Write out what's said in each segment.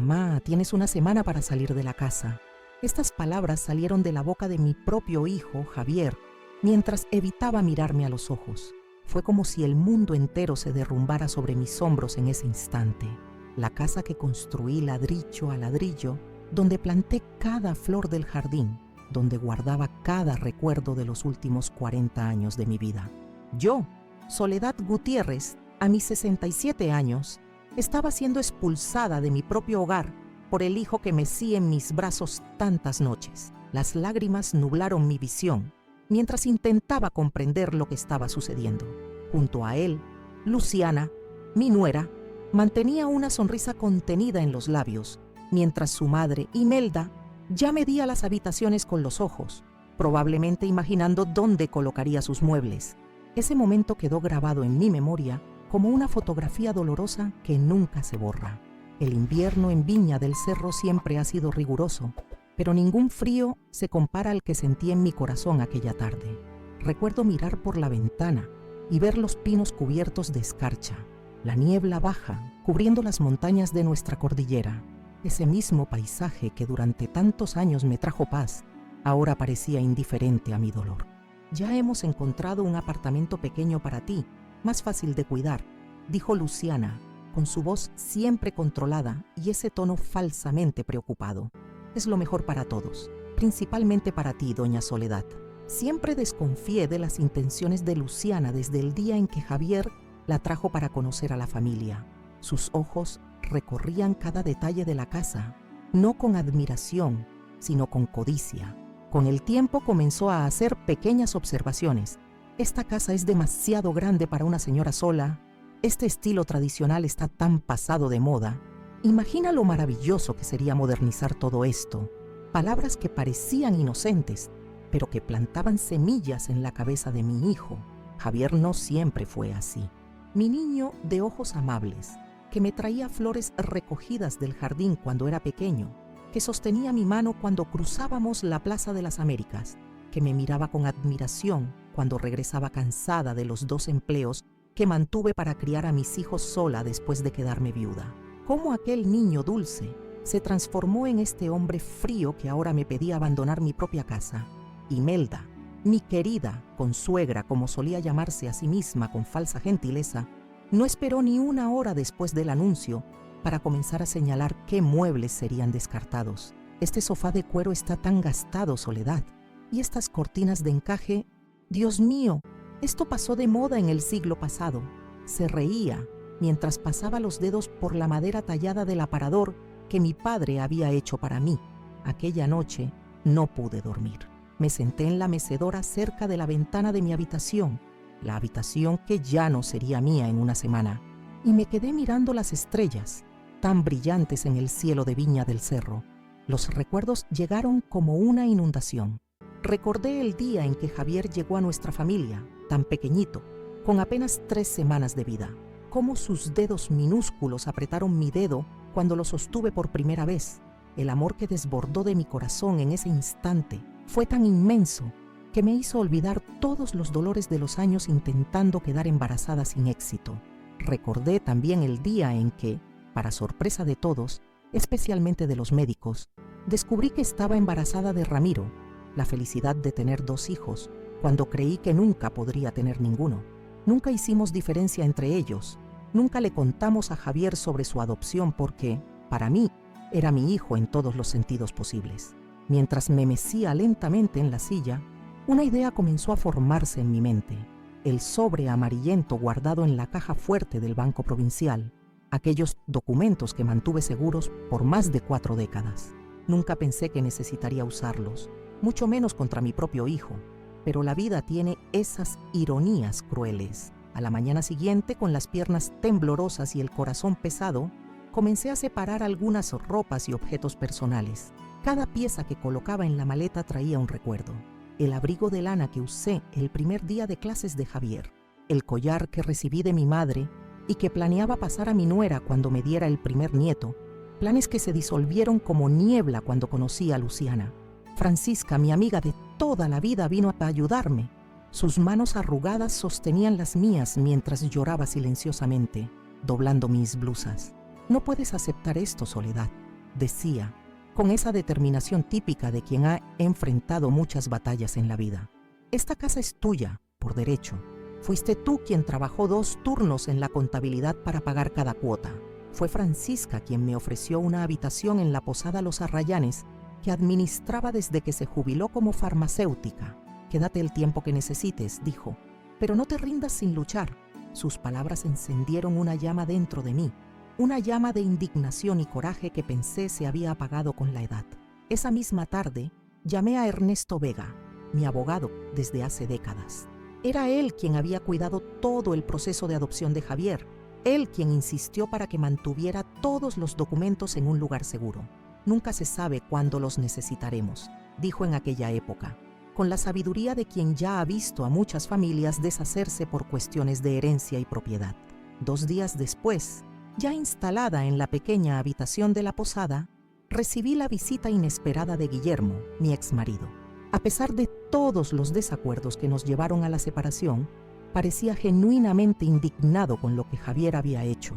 Mamá, tienes una semana para salir de la casa. Estas palabras salieron de la boca de mi propio hijo, Javier, mientras evitaba mirarme a los ojos. Fue como si el mundo entero se derrumbara sobre mis hombros en ese instante. La casa que construí ladrillo a ladrillo, donde planté cada flor del jardín, donde guardaba cada recuerdo de los últimos 40 años de mi vida. Yo, Soledad Gutiérrez, a mis 67 años, estaba siendo expulsada de mi propio hogar por el hijo que mecí en mis brazos tantas noches. Las lágrimas nublaron mi visión mientras intentaba comprender lo que estaba sucediendo. Junto a él, Luciana, mi nuera, mantenía una sonrisa contenida en los labios, mientras su madre, Imelda, ya medía las habitaciones con los ojos, probablemente imaginando dónde colocaría sus muebles. Ese momento quedó grabado en mi memoria como una fotografía dolorosa que nunca se borra. El invierno en Viña del Cerro siempre ha sido riguroso, pero ningún frío se compara al que sentí en mi corazón aquella tarde. Recuerdo mirar por la ventana y ver los pinos cubiertos de escarcha, la niebla baja cubriendo las montañas de nuestra cordillera. Ese mismo paisaje que durante tantos años me trajo paz, ahora parecía indiferente a mi dolor. Ya hemos encontrado un apartamento pequeño para ti, más fácil de cuidar, dijo Luciana, con su voz siempre controlada y ese tono falsamente preocupado. Es lo mejor para todos, principalmente para ti, doña Soledad. Siempre desconfié de las intenciones de Luciana desde el día en que Javier la trajo para conocer a la familia. Sus ojos recorrían cada detalle de la casa, no con admiración, sino con codicia. Con el tiempo comenzó a hacer pequeñas observaciones. Esta casa es demasiado grande para una señora sola. Este estilo tradicional está tan pasado de moda. Imagina lo maravilloso que sería modernizar todo esto. Palabras que parecían inocentes, pero que plantaban semillas en la cabeza de mi hijo. Javier no siempre fue así. Mi niño de ojos amables, que me traía flores recogidas del jardín cuando era pequeño, que sostenía mi mano cuando cruzábamos la Plaza de las Américas, que me miraba con admiración cuando regresaba cansada de los 2 empleos que mantuve para criar a mis hijos sola después de quedarme viuda. Cómo aquel niño dulce se transformó en este hombre frío que ahora me pedía abandonar mi propia casa. Imelda, mi querida consuegra, como solía llamarse a sí misma con falsa gentileza, no esperó ni una hora después del anuncio para comenzar a señalar qué muebles serían descartados. Este sofá de cuero está tan gastado, Soledad. Y estas cortinas de encaje, Dios mío, esto pasó de moda en el siglo pasado. Se reía mientras pasaba los dedos por la madera tallada del aparador que mi padre había hecho para mí. Aquella noche no pude dormir. Me senté en la mecedora cerca de la ventana de mi habitación, la habitación que ya no sería mía en una semana, y me quedé mirando las estrellas, tan brillantes en el cielo de Viña del Cerro. Los recuerdos llegaron como una inundación. Recordé el día en que Javier llegó a nuestra familia, tan pequeñito, con apenas 3 semanas de vida. Cómo sus dedos minúsculos apretaron mi dedo cuando lo sostuve por primera vez. El amor que desbordó de mi corazón en ese instante fue tan inmenso que me hizo olvidar todos los dolores de los años intentando quedar embarazada sin éxito. Recordé también el día en que, para sorpresa de todos, especialmente de los médicos, descubrí que estaba embarazada de Ramiro, la felicidad de tener 2 hijos, cuando creí que nunca podría tener ninguno. Nunca hicimos diferencia entre ellos, nunca le contamos a Javier sobre su adopción porque, para mí, era mi hijo en todos los sentidos posibles. Mientras me mecía lentamente en la silla, una idea comenzó a formarse en mi mente. El sobre amarillento guardado en la caja fuerte del Banco Provincial, aquellos documentos que mantuve seguros por más de 4 décadas. Nunca pensé que necesitaría usarlos, mucho menos contra mi propio hijo, pero la vida tiene esas ironías crueles. A la mañana siguiente, con las piernas temblorosas y el corazón pesado, comencé a separar algunas ropas y objetos personales. Cada pieza que colocaba en la maleta traía un recuerdo. El abrigo de lana que usé el primer día de clases de Javier, el collar que recibí de mi madre y que planeaba pasar a mi nuera cuando me diera el primer nieto, planes que se disolvieron como niebla cuando conocí a Luciana. Francisca, mi amiga de toda la vida, vino a ayudarme. Sus manos arrugadas sostenían las mías mientras lloraba silenciosamente, doblando mis blusas. No puedes aceptar esto, Soledad. decía, con esa determinación típica de quien ha enfrentado muchas batallas en la vida. Esta casa es tuya, por derecho. Fuiste tú quien trabajó 2 turnos en la contabilidad para pagar cada cuota. Fue Francisca quien me ofreció una habitación en la Posada Los Arrayanes que administraba desde que se jubiló como farmacéutica. Quédate el tiempo que necesites, dijo, pero no te rindas sin luchar. Sus palabras encendieron una llama dentro de mí, una llama de indignación y coraje que pensé se había apagado con la edad. Esa misma tarde, llamé a Ernesto Vega, mi abogado desde hace décadas. Era él quien había cuidado todo el proceso de adopción de Javier, él quien insistió para que mantuviera todos los documentos en un lugar seguro. Nunca se sabe cuándo los necesitaremos, dijo en aquella época, con la sabiduría de quien ya ha visto a muchas familias deshacerse por cuestiones de herencia y propiedad. 2 días después, ya instalada en la pequeña habitación de la posada, recibí la visita inesperada de Guillermo, mi exmarido. A pesar de todos los desacuerdos que nos llevaron a la separación, parecía genuinamente indignado con lo que Javier había hecho.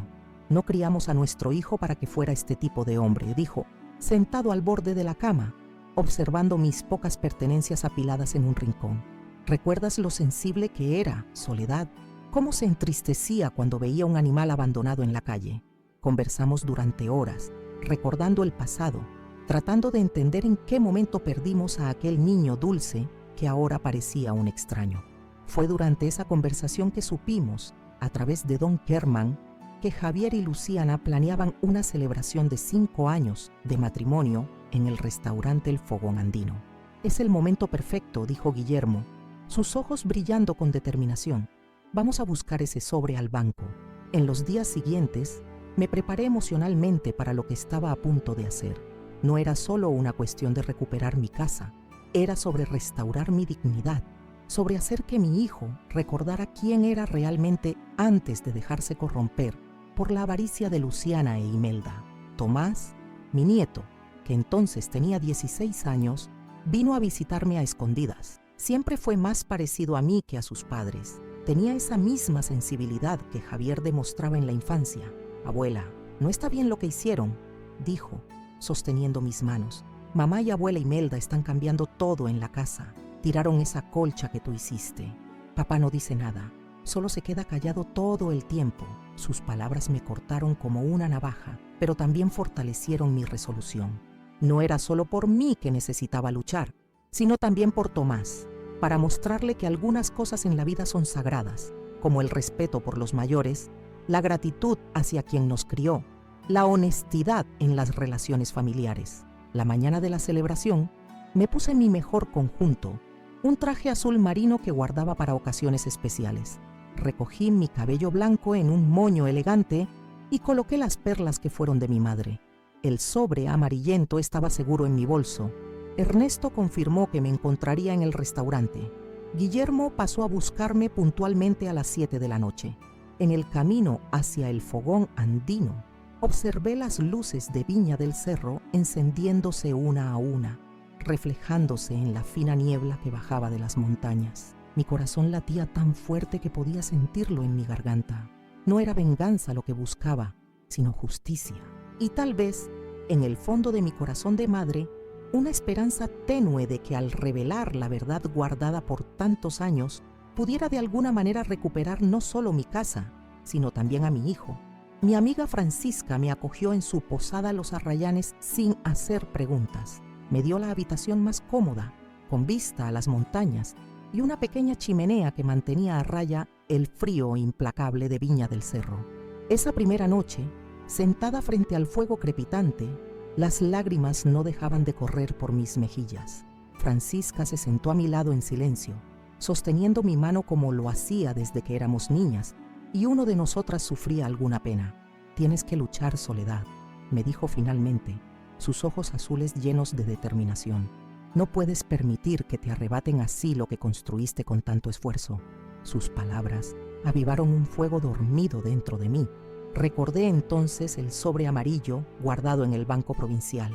No criamos a nuestro hijo para que fuera este tipo de hombre, dijo, sentado al borde de la cama, observando mis pocas pertenencias apiladas en un rincón. ¿Recuerdas lo sensible que era, Soledad? Cómo se entristecía cuando veía un animal abandonado en la calle. Conversamos durante horas, recordando el pasado, tratando de entender en qué momento perdimos a aquel niño dulce que ahora parecía un extraño. Fue durante esa conversación que supimos, a través de don Kerman, que Javier y Luciana planeaban una celebración de 5 años de matrimonio en el restaurante El Fogón Andino. Es el momento perfecto, dijo Guillermo, sus ojos brillando con determinación. Vamos a buscar ese sobre al banco. En los días siguientes, me preparé emocionalmente para lo que estaba a punto de hacer. No era solo una cuestión de recuperar mi casa, era sobre restaurar mi dignidad, sobre hacer que mi hijo recordara quién era realmente antes de dejarse corromper por la avaricia de Luciana e Imelda. Tomás, mi nieto, que entonces tenía 16 años, vino a visitarme a escondidas. Siempre fue más parecido a mí que a sus padres. Tenía esa misma sensibilidad que Javier demostraba en la infancia. Abuela, no está bien lo que hicieron, dijo, sosteniendo mis manos. Mamá y abuela Imelda están cambiando todo en la casa. Tiraron esa colcha que tú hiciste. Papá no dice nada, solo se queda callado todo el tiempo. Sus palabras me cortaron como una navaja, pero también fortalecieron mi resolución. No era solo por mí que necesitaba luchar, sino también por Tomás, para mostrarle que algunas cosas en la vida son sagradas, como el respeto por los mayores, la gratitud hacia quien nos crió, la honestidad en las relaciones familiares. La mañana de la celebración, me puse mi mejor conjunto, un traje azul marino que guardaba para ocasiones especiales. Recogí mi cabello blanco en un moño elegante y coloqué las perlas que fueron de mi madre. El sobre amarillento estaba seguro en mi bolso. Ernesto confirmó que me encontraría en el restaurante. Guillermo pasó a buscarme puntualmente a las 7 de la noche. En el camino hacia el Fogón Andino, observé las luces de Viña del Cerro encendiéndose una a una, reflejándose en la fina niebla que bajaba de las montañas. Mi corazón latía tan fuerte que podía sentirlo en mi garganta. No era venganza lo que buscaba, sino justicia. Y tal vez, en el fondo de mi corazón de madre, una esperanza tenue de que al revelar la verdad guardada por tantos años, pudiera de alguna manera recuperar no solo mi casa, sino también a mi hijo. Mi amiga Francisca me acogió en su posada Los Arrayanes sin hacer preguntas. Me dio la habitación más cómoda, con vista a las montañas, y una pequeña chimenea que mantenía a raya el frío implacable de Viña del Cerro. Esa primera noche, sentada frente al fuego crepitante, las lágrimas no dejaban de correr por mis mejillas. Francisca se sentó a mi lado en silencio, sosteniendo mi mano como lo hacía desde que éramos niñas, y uno de nosotras sufría alguna pena. Tienes que luchar, Soledad, me dijo finalmente, sus ojos azules llenos de determinación. No puedes permitir que te arrebaten así lo que construiste con tanto esfuerzo. Sus palabras avivaron un fuego dormido dentro de mí. Recordé entonces el sobre amarillo guardado en el Banco Provincial,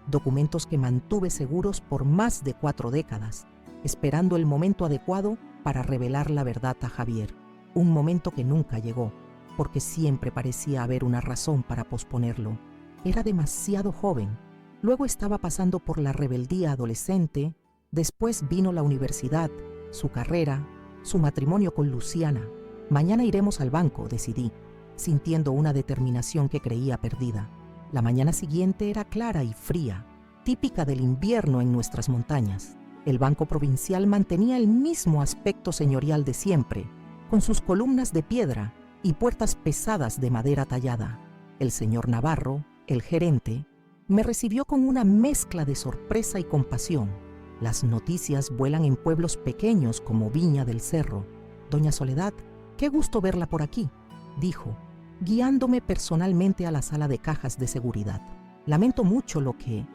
documentos que mantuve seguros por más de 4 décadas, esperando el momento adecuado para revelar la verdad a Javier. Un momento que nunca llegó, porque siempre parecía haber una razón para posponerlo. Era demasiado joven. Luego estaba pasando por la rebeldía adolescente, después vino la universidad, su carrera, su matrimonio con Luciana. Mañana iremos al banco, decidí, sintiendo una determinación que creía perdida. La mañana siguiente era clara y fría, típica del invierno en nuestras montañas. El Banco Provincial mantenía el mismo aspecto señorial de siempre, con sus columnas de piedra y puertas pesadas de madera tallada. El señor Navarro, el gerente, me recibió con una mezcla de sorpresa y compasión. Las noticias vuelan en pueblos pequeños como Viña del Cerro. Doña Soledad, qué gusto verla por aquí, dijo, guiándome personalmente a la sala de cajas de seguridad. Lamento mucho lo que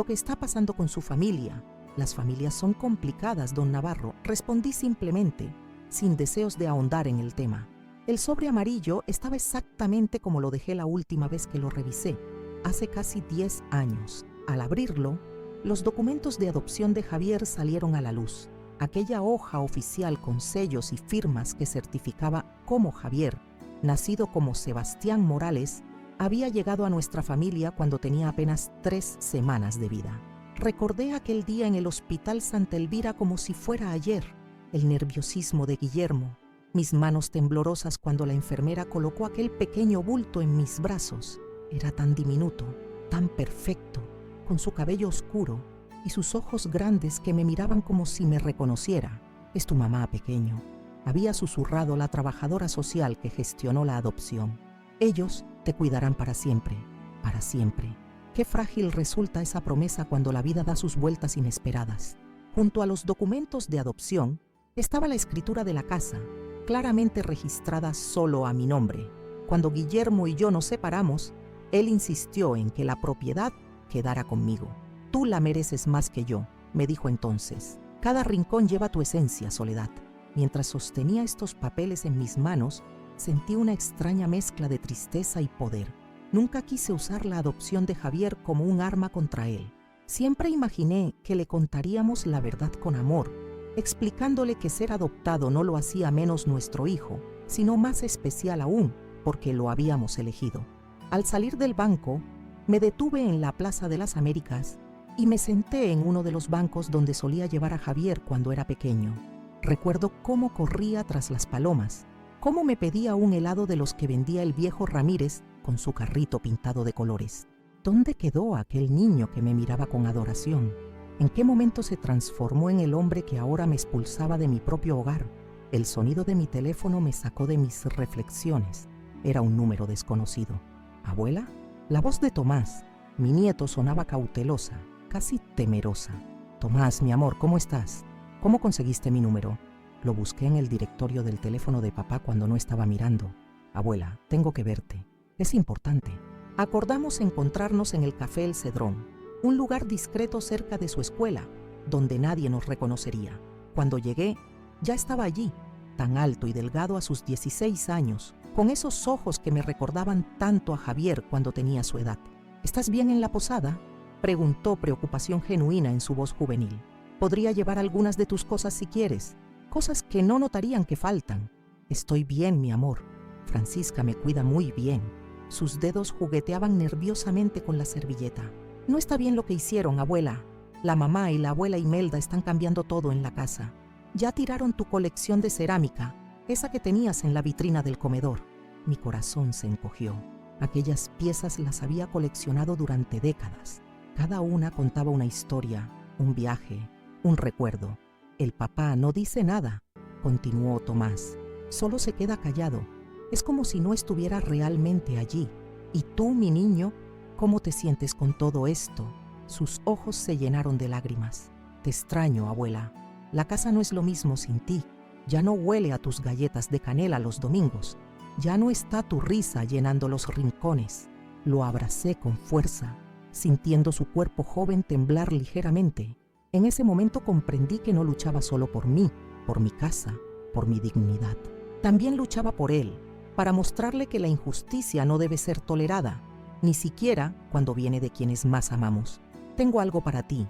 está pasando con su familia. Las familias son complicadas, don Navarro, respondí simplemente, sin deseos de ahondar en el tema. El sobre amarillo estaba exactamente como lo dejé la última vez que lo revisé, hace casi 10 años. Al abrirlo, los documentos de adopción de Javier salieron a la luz. Aquella hoja oficial con sellos y firmas que certificaba cómo Javier, nacido como Sebastián Morales, había llegado a nuestra familia cuando tenía apenas 3 semanas de vida. Recordé aquel día en el Hospital Santa Elvira como si fuera ayer, el nerviosismo de Guillermo, mis manos temblorosas cuando la enfermera colocó aquel pequeño bulto en mis brazos. Era tan diminuto, tan perfecto, con su cabello oscuro y sus ojos grandes que me miraban como si me reconociera. Es tu mamá, pequeño, había susurrado la trabajadora social que gestionó la adopción. Ellos te cuidarán para siempre, para siempre. Qué frágil resulta esa promesa cuando la vida da sus vueltas inesperadas. Junto a los documentos de adopción estaba la escritura de la casa, claramente registrada solo a mi nombre. Cuando Guillermo y yo nos separamos, él insistió en que la propiedad quedara conmigo. Tú la mereces más que yo, me dijo entonces. Cada rincón lleva tu esencia, Soledad. Mientras sostenía estos papeles en mis manos, sentí una extraña mezcla de tristeza y poder. Nunca quise usar la adopción de Javier como un arma contra él. Siempre imaginé que le contaríamos la verdad con amor, explicándole que ser adoptado no lo hacía menos nuestro hijo, sino más especial aún, porque lo habíamos elegido. Al salir del banco, me detuve en la Plaza de las Américas y me senté en uno de los bancos donde solía llevar a Javier cuando era pequeño. Recuerdo cómo corría tras las palomas, cómo me pedía un helado de los que vendía el viejo Ramírez con su carrito pintado de colores. ¿Dónde quedó aquel niño que me miraba con adoración? ¿En qué momento se transformó en el hombre que ahora me expulsaba de mi propio hogar? El sonido de mi teléfono me sacó de mis reflexiones. Era un número desconocido. ¿Abuela? La voz de Tomás, mi nieto, sonaba cautelosa, casi temerosa. Tomás, mi amor, ¿cómo estás? ¿Cómo conseguiste mi número? Lo busqué en el directorio del teléfono de papá cuando no estaba mirando. Abuela, tengo que verte. Es importante. Acordamos encontrarnos en el Café El Cedrón, un lugar discreto cerca de su escuela, donde nadie nos reconocería. Cuando llegué, ya estaba allí, tan alto y delgado a sus 16 años, con esos ojos que me recordaban tanto a Javier cuando tenía su edad. ¿Estás bien en la posada?, preguntó, preocupación genuina en su voz juvenil. Podría llevar algunas de tus cosas si quieres, cosas que no notarían que faltan. Estoy bien, mi amor. Francisca me cuida muy bien. Sus dedos jugueteaban nerviosamente con la servilleta. No está bien lo que hicieron, abuela. La mamá y la abuela Imelda están cambiando todo en la casa. Ya tiraron tu colección de cerámica, esa que tenías en la vitrina del comedor. Mi corazón se encogió. Aquellas piezas las había coleccionado durante décadas. Cada una contaba una historia, un viaje, un recuerdo. El papá no dice nada, continuó Tomás. Solo se queda callado. Es como si no estuviera realmente allí. ¿Y tú, mi niño, cómo te sientes con todo esto? Sus ojos se llenaron de lágrimas. Te extraño, abuela. La casa no es lo mismo sin ti. Ya no huele a tus galletas de canela los domingos. Ya no está tu risa llenando los rincones. Lo abracé con fuerza, sintiendo su cuerpo joven temblar ligeramente. En ese momento comprendí que no luchaba solo por mí, por mi casa, por mi dignidad. También luchaba por él, para mostrarle que la injusticia no debe ser tolerada, ni siquiera cuando viene de quienes más amamos. Tengo algo para ti,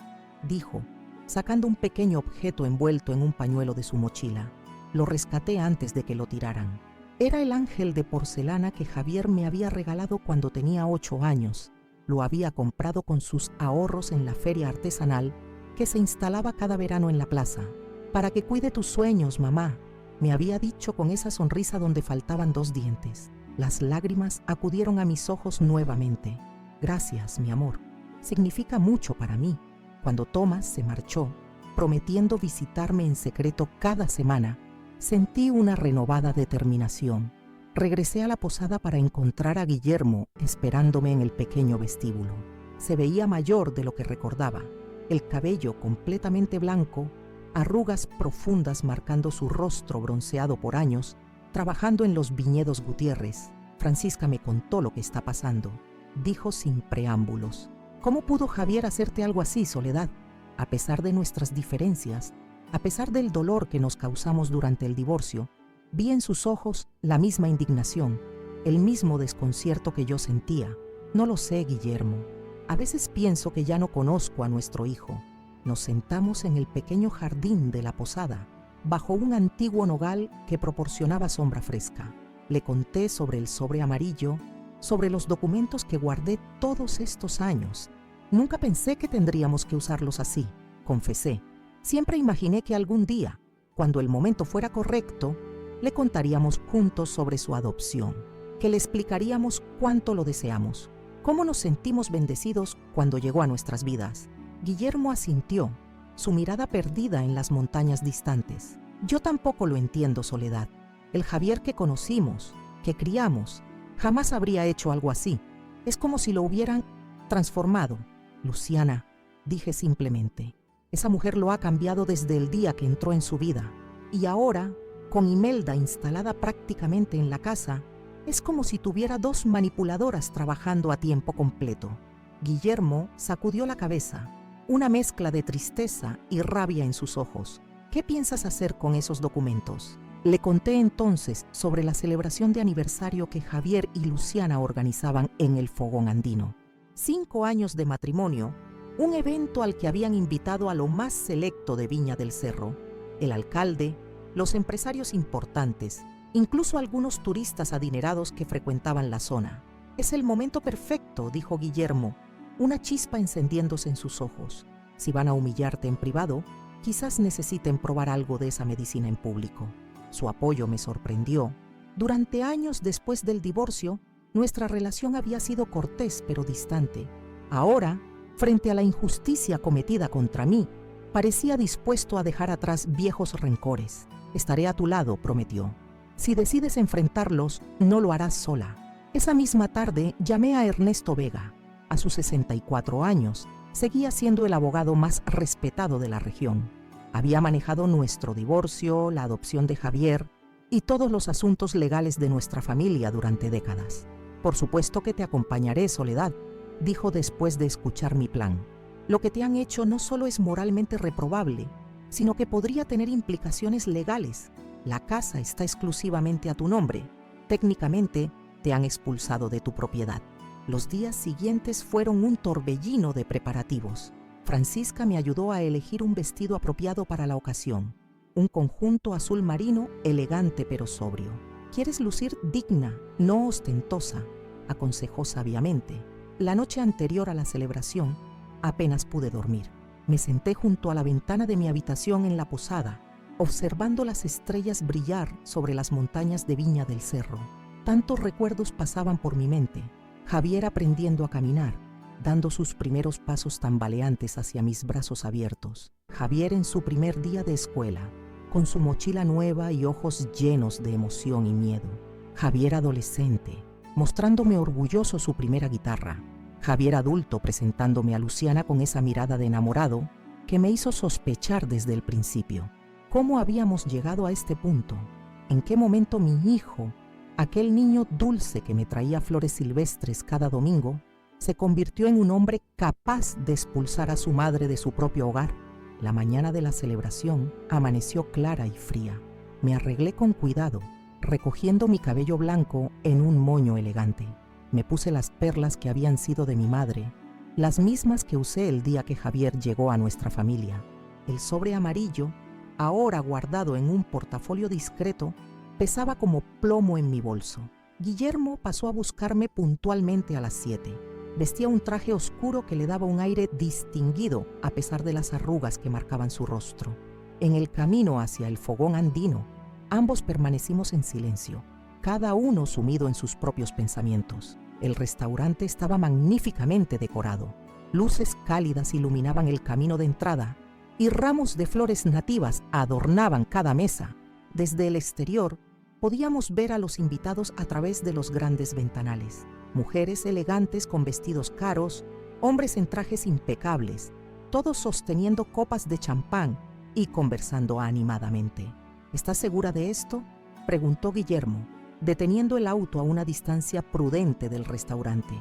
dijo, sacando un pequeño objeto envuelto en un pañuelo de su mochila. Lo rescaté antes de que lo tiraran. Era el ángel de porcelana que Javier me había regalado cuando tenía 8 años. Lo había comprado con sus ahorros en la feria artesanal que se instalaba cada verano en la plaza. «Para que cuide tus sueños, mamá», me había dicho con esa sonrisa donde faltaban 2 dientes. Las lágrimas acudieron a mis ojos nuevamente. «Gracias, mi amor. Significa mucho para mí». Cuando Tomás se marchó, prometiendo visitarme en secreto cada semana, sentí una renovada determinación. Regresé a la posada para encontrar a Guillermo esperándome en el pequeño vestíbulo. Se veía mayor de lo que recordaba. El cabello completamente blanco, arrugas profundas marcando su rostro bronceado por años, trabajando en los viñedos Gutiérrez. «Francisca me contó lo que está pasando», dijo sin preámbulos. «¿Cómo pudo Javier hacerte algo así, Soledad? A pesar de nuestras diferencias, a pesar del dolor que nos causamos durante el divorcio, vi en sus ojos la misma indignación, el mismo desconcierto que yo sentía. No lo sé, Guillermo. A veces pienso que ya no conozco a nuestro hijo». Nos sentamos en el pequeño jardín de la posada, bajo un antiguo nogal que proporcionaba sombra fresca. Le conté sobre el sobre amarillo, sobre los documentos que guardé todos estos años. «Nunca pensé que tendríamos que usarlos así», confesé. «Siempre imaginé que algún día, cuando el momento fuera correcto, le contaríamos juntos sobre su adopción, que le explicaríamos cuánto lo deseamos, cómo nos sentimos bendecidos cuando llegó a nuestras vidas». Guillermo asintió, su mirada perdida en las montañas distantes. «Yo tampoco lo entiendo, Soledad. El Javier que conocimos, que criamos, jamás habría hecho algo así. Es como si lo hubieran transformado». «Luciana», dije simplemente, «esa mujer lo ha cambiado desde el día que entró en su vida. Y ahora, con Imelda instalada prácticamente en la casa, es como si tuviera 2 manipuladoras trabajando a tiempo completo». Guillermo sacudió la cabeza, una mezcla de tristeza y rabia en sus ojos. «¿Qué piensas hacer con esos documentos?». Le conté entonces sobre la celebración de aniversario que Javier y Luciana organizaban en el Fogón Andino. 5 años de matrimonio, un evento al que habían invitado a lo más selecto de Viña del Cerro, el alcalde, los empresarios importantes, incluso algunos turistas adinerados que frecuentaban la zona. «Es el momento perfecto», dijo Guillermo, una chispa encendiéndose en sus ojos. «Si van a humillarte en privado, quizás necesiten probar algo de esa medicina en público». Su apoyo me sorprendió. Durante años después del divorcio, nuestra relación había sido cortés pero distante. Ahora, frente a la injusticia cometida contra mí, parecía dispuesto a dejar atrás viejos rencores. «Estaré a tu lado», prometió. «Si decides enfrentarlos, no lo harás sola». Esa misma tarde llamé a Ernesto Vega. A sus 64 años, seguía siendo el abogado más respetado de la región. Había manejado nuestro divorcio, la adopción de Javier y todos los asuntos legales de nuestra familia durante décadas. «Por supuesto que te acompañaré, Soledad», dijo después de escuchar mi plan. «Lo que te han hecho no solo es moralmente reprobable, sino que podría tener implicaciones legales. La casa está exclusivamente a tu nombre. Técnicamente, te han expulsado de tu propiedad». Los días siguientes fueron un torbellino de preparativos. Francisca me ayudó a elegir un vestido apropiado para la ocasión. Un conjunto azul marino, elegante pero sobrio. «Quieres lucir digna, no ostentosa», aconsejó sabiamente. La noche anterior a la celebración, apenas pude dormir. Me senté junto a la ventana de mi habitación en la posada, observando las estrellas brillar sobre las montañas de Viña del Cerro. Tantos recuerdos pasaban por mi mente. Javier aprendiendo a caminar, dando sus primeros pasos tambaleantes hacia mis brazos abiertos. Javier en su primer día de escuela, con su mochila nueva y ojos llenos de emoción y miedo. Javier adolescente, mostrándome orgulloso su primera guitarra. Javier adulto presentándome a Luciana con esa mirada de enamorado que me hizo sospechar desde el principio. ¿Cómo habíamos llegado a este punto? ¿En qué momento mi hijo, aquel niño dulce que me traía flores silvestres cada domingo, se convirtió en un hombre capaz de expulsar a su madre de su propio hogar? La mañana de la celebración amaneció clara y fría. Me arreglé con cuidado, recogiendo mi cabello blanco en un moño elegante. Me puse las perlas que habían sido de mi madre, las mismas que usé el día que Javier llegó a nuestra familia. El sobre amarillo, ahora guardado en un portafolio discreto, Pesaba como plomo en mi bolso. Guillermo pasó a buscarme puntualmente a las 7. Vestía un traje oscuro que le daba un aire distinguido a pesar de las arrugas que marcaban su rostro. En el camino hacia el fogón andino, ambos permanecimos en silencio, cada uno sumido en sus propios pensamientos. El restaurante estaba magníficamente decorado. Luces cálidas iluminaban el camino de entrada y ramos de flores nativas adornaban cada mesa. Desde el exterior, podíamos ver a los invitados a través de los grandes ventanales. Mujeres elegantes con vestidos caros, hombres en trajes impecables, todos sosteniendo copas de champán y conversando animadamente. ¿Estás segura de esto?, preguntó Guillermo, deteniendo el auto a una distancia prudente del restaurante.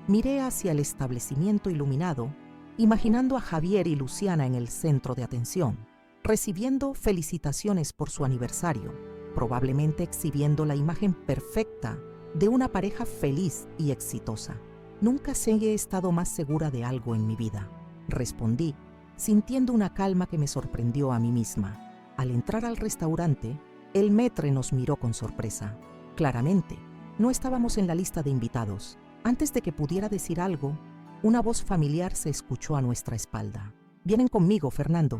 Miré hacia el establecimiento iluminado, imaginando a Javier y Luciana en el centro de atención, recibiendo felicitaciones por su aniversario, probablemente exhibiendo la imagen perfecta de una pareja feliz y exitosa. Nunca he estado más segura de algo en mi vida, respondí, sintiendo una calma que me sorprendió a mí misma. Al entrar al restaurante, el maître nos miró con sorpresa. Claramente, no estábamos en la lista de invitados. Antes de que pudiera decir algo, una voz familiar se escuchó a nuestra espalda. «Vienen conmigo, Fernando»,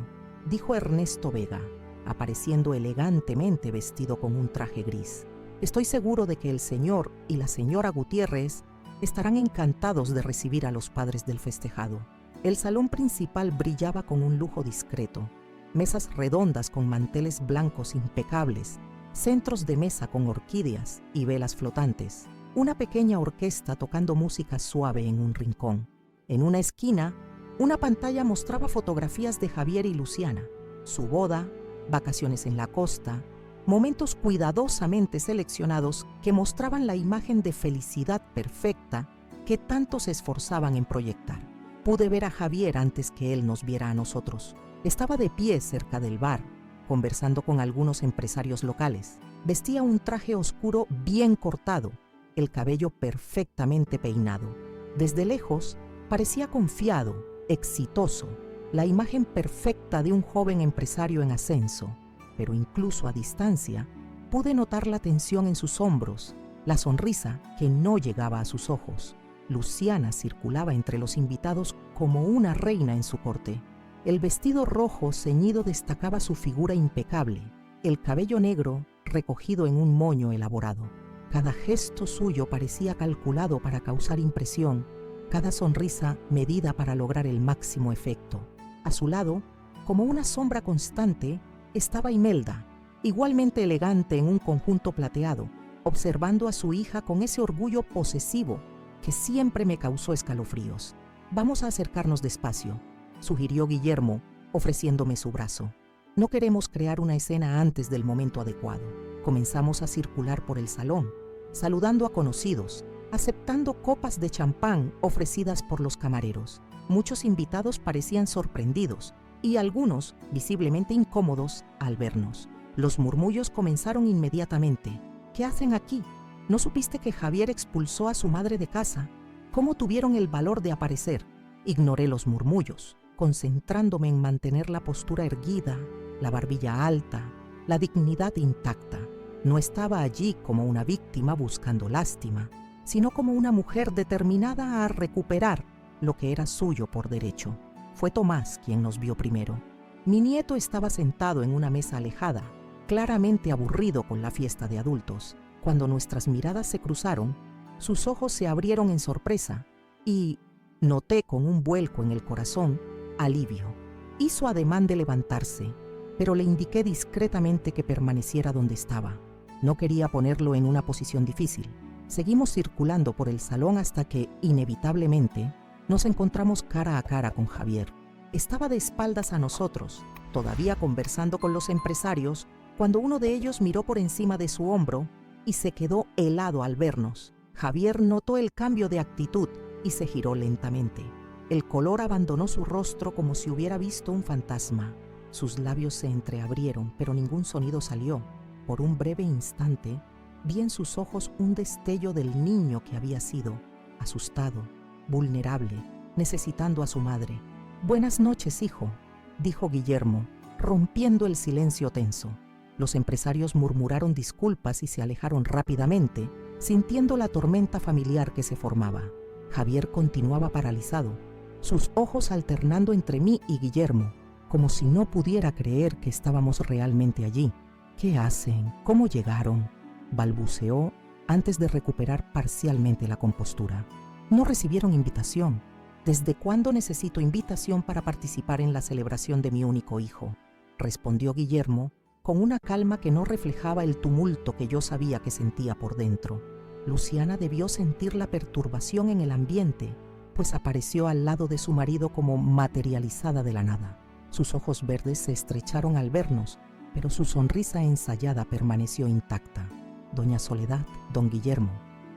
dijo Ernesto Vega, apareciendo elegantemente vestido con un traje gris. «Estoy seguro de que el señor y la señora Gutiérrez estarán encantados de recibir a los padres del festejado». El salón principal brillaba con un lujo discreto. Mesas redondas con manteles blancos impecables, centros de mesa con orquídeas y velas flotantes, una pequeña orquesta tocando música suave en un rincón. En una esquina, una pantalla mostraba fotografías de Javier y Luciana, su boda, vacaciones en la costa, momentos cuidadosamente seleccionados que mostraban la imagen de felicidad perfecta que tanto se esforzaban en proyectar. Pude ver a Javier antes que él nos viera a nosotros. Estaba de pie cerca del bar, conversando con algunos empresarios locales. Vestía un traje oscuro bien cortado, el cabello perfectamente peinado. Desde lejos, parecía confiado, exitoso, la imagen perfecta de un joven empresario en ascenso. Pero incluso a distancia, pude notar la tensión en sus hombros, la sonrisa que no llegaba a sus ojos. Luciana circulaba entre los invitados como una reina en su corte. El vestido rojo ceñido destacaba su figura impecable, el cabello negro recogido en un moño elaborado. Cada gesto suyo parecía calculado para causar impresión, cada sonrisa medida para lograr el máximo efecto. A su lado, como una sombra constante, estaba Imelda, igualmente elegante en un conjunto plateado, observando a su hija con ese orgullo posesivo que siempre me causó escalofríos. «Vamos a acercarnos despacio», sugirió Guillermo, ofreciéndome su brazo. «No queremos crear una escena antes del momento adecuado». Comenzamos a circular por el salón, saludando a conocidos, aceptando copas de champán ofrecidas por los camareros. Muchos invitados parecían sorprendidos y algunos visiblemente incómodos al vernos. Los murmullos comenzaron inmediatamente. «¿Qué hacen aquí? ¿No supiste que Javier expulsó a su madre de casa? ¿Cómo tuvieron el valor de aparecer?» Ignoré los murmullos, concentrándome en mantener la postura erguida, la barbilla alta, la dignidad intacta. No estaba allí como una víctima buscando lástima, sino como una mujer determinada a recuperar lo que era suyo por derecho. Fue Tomás quien nos vio primero. Mi nieto estaba sentado en una mesa alejada, claramente aburrido con la fiesta de adultos. Cuando nuestras miradas se cruzaron, sus ojos se abrieron en sorpresa y noté con un vuelco en el corazón alivio. Hizo ademán de levantarse, pero le indiqué discretamente que permaneciera donde estaba. No quería ponerlo en una posición difícil. Seguimos circulando por el salón hasta que, inevitablemente, nos encontramos cara a cara con Javier. Estaba de espaldas a nosotros, todavía conversando con los empresarios, cuando uno de ellos miró por encima de su hombro y se quedó helado al vernos. Javier notó el cambio de actitud y se giró lentamente. El color abandonó su rostro como si hubiera visto un fantasma. Sus labios se entreabrieron, pero ningún sonido salió. Por un breve instante, vi en sus ojos un destello del niño que había sido, asustado, vulnerable, necesitando a su madre. «Buenas noches, hijo», dijo Guillermo, rompiendo el silencio tenso. Los empresarios murmuraron disculpas y se alejaron rápidamente, sintiendo la tormenta familiar que se formaba. Javier continuaba paralizado, sus ojos alternando entre mí y Guillermo, como si no pudiera creer que estábamos realmente allí. ¿Qué hacen? ¿Cómo llegaron?, balbuceó antes de recuperar parcialmente la compostura. No recibieron invitación. ¿Desde cuándo necesito invitación para participar en la celebración de mi único hijo?, respondió Guillermo con una calma que no reflejaba el tumulto que yo sabía que sentía por dentro. Luciana debió sentir la perturbación en el ambiente, pues apareció al lado de su marido como materializada de la nada. Sus ojos verdes se estrecharon al vernos, pero su sonrisa ensayada permaneció intacta. «Doña Soledad, don Guillermo»,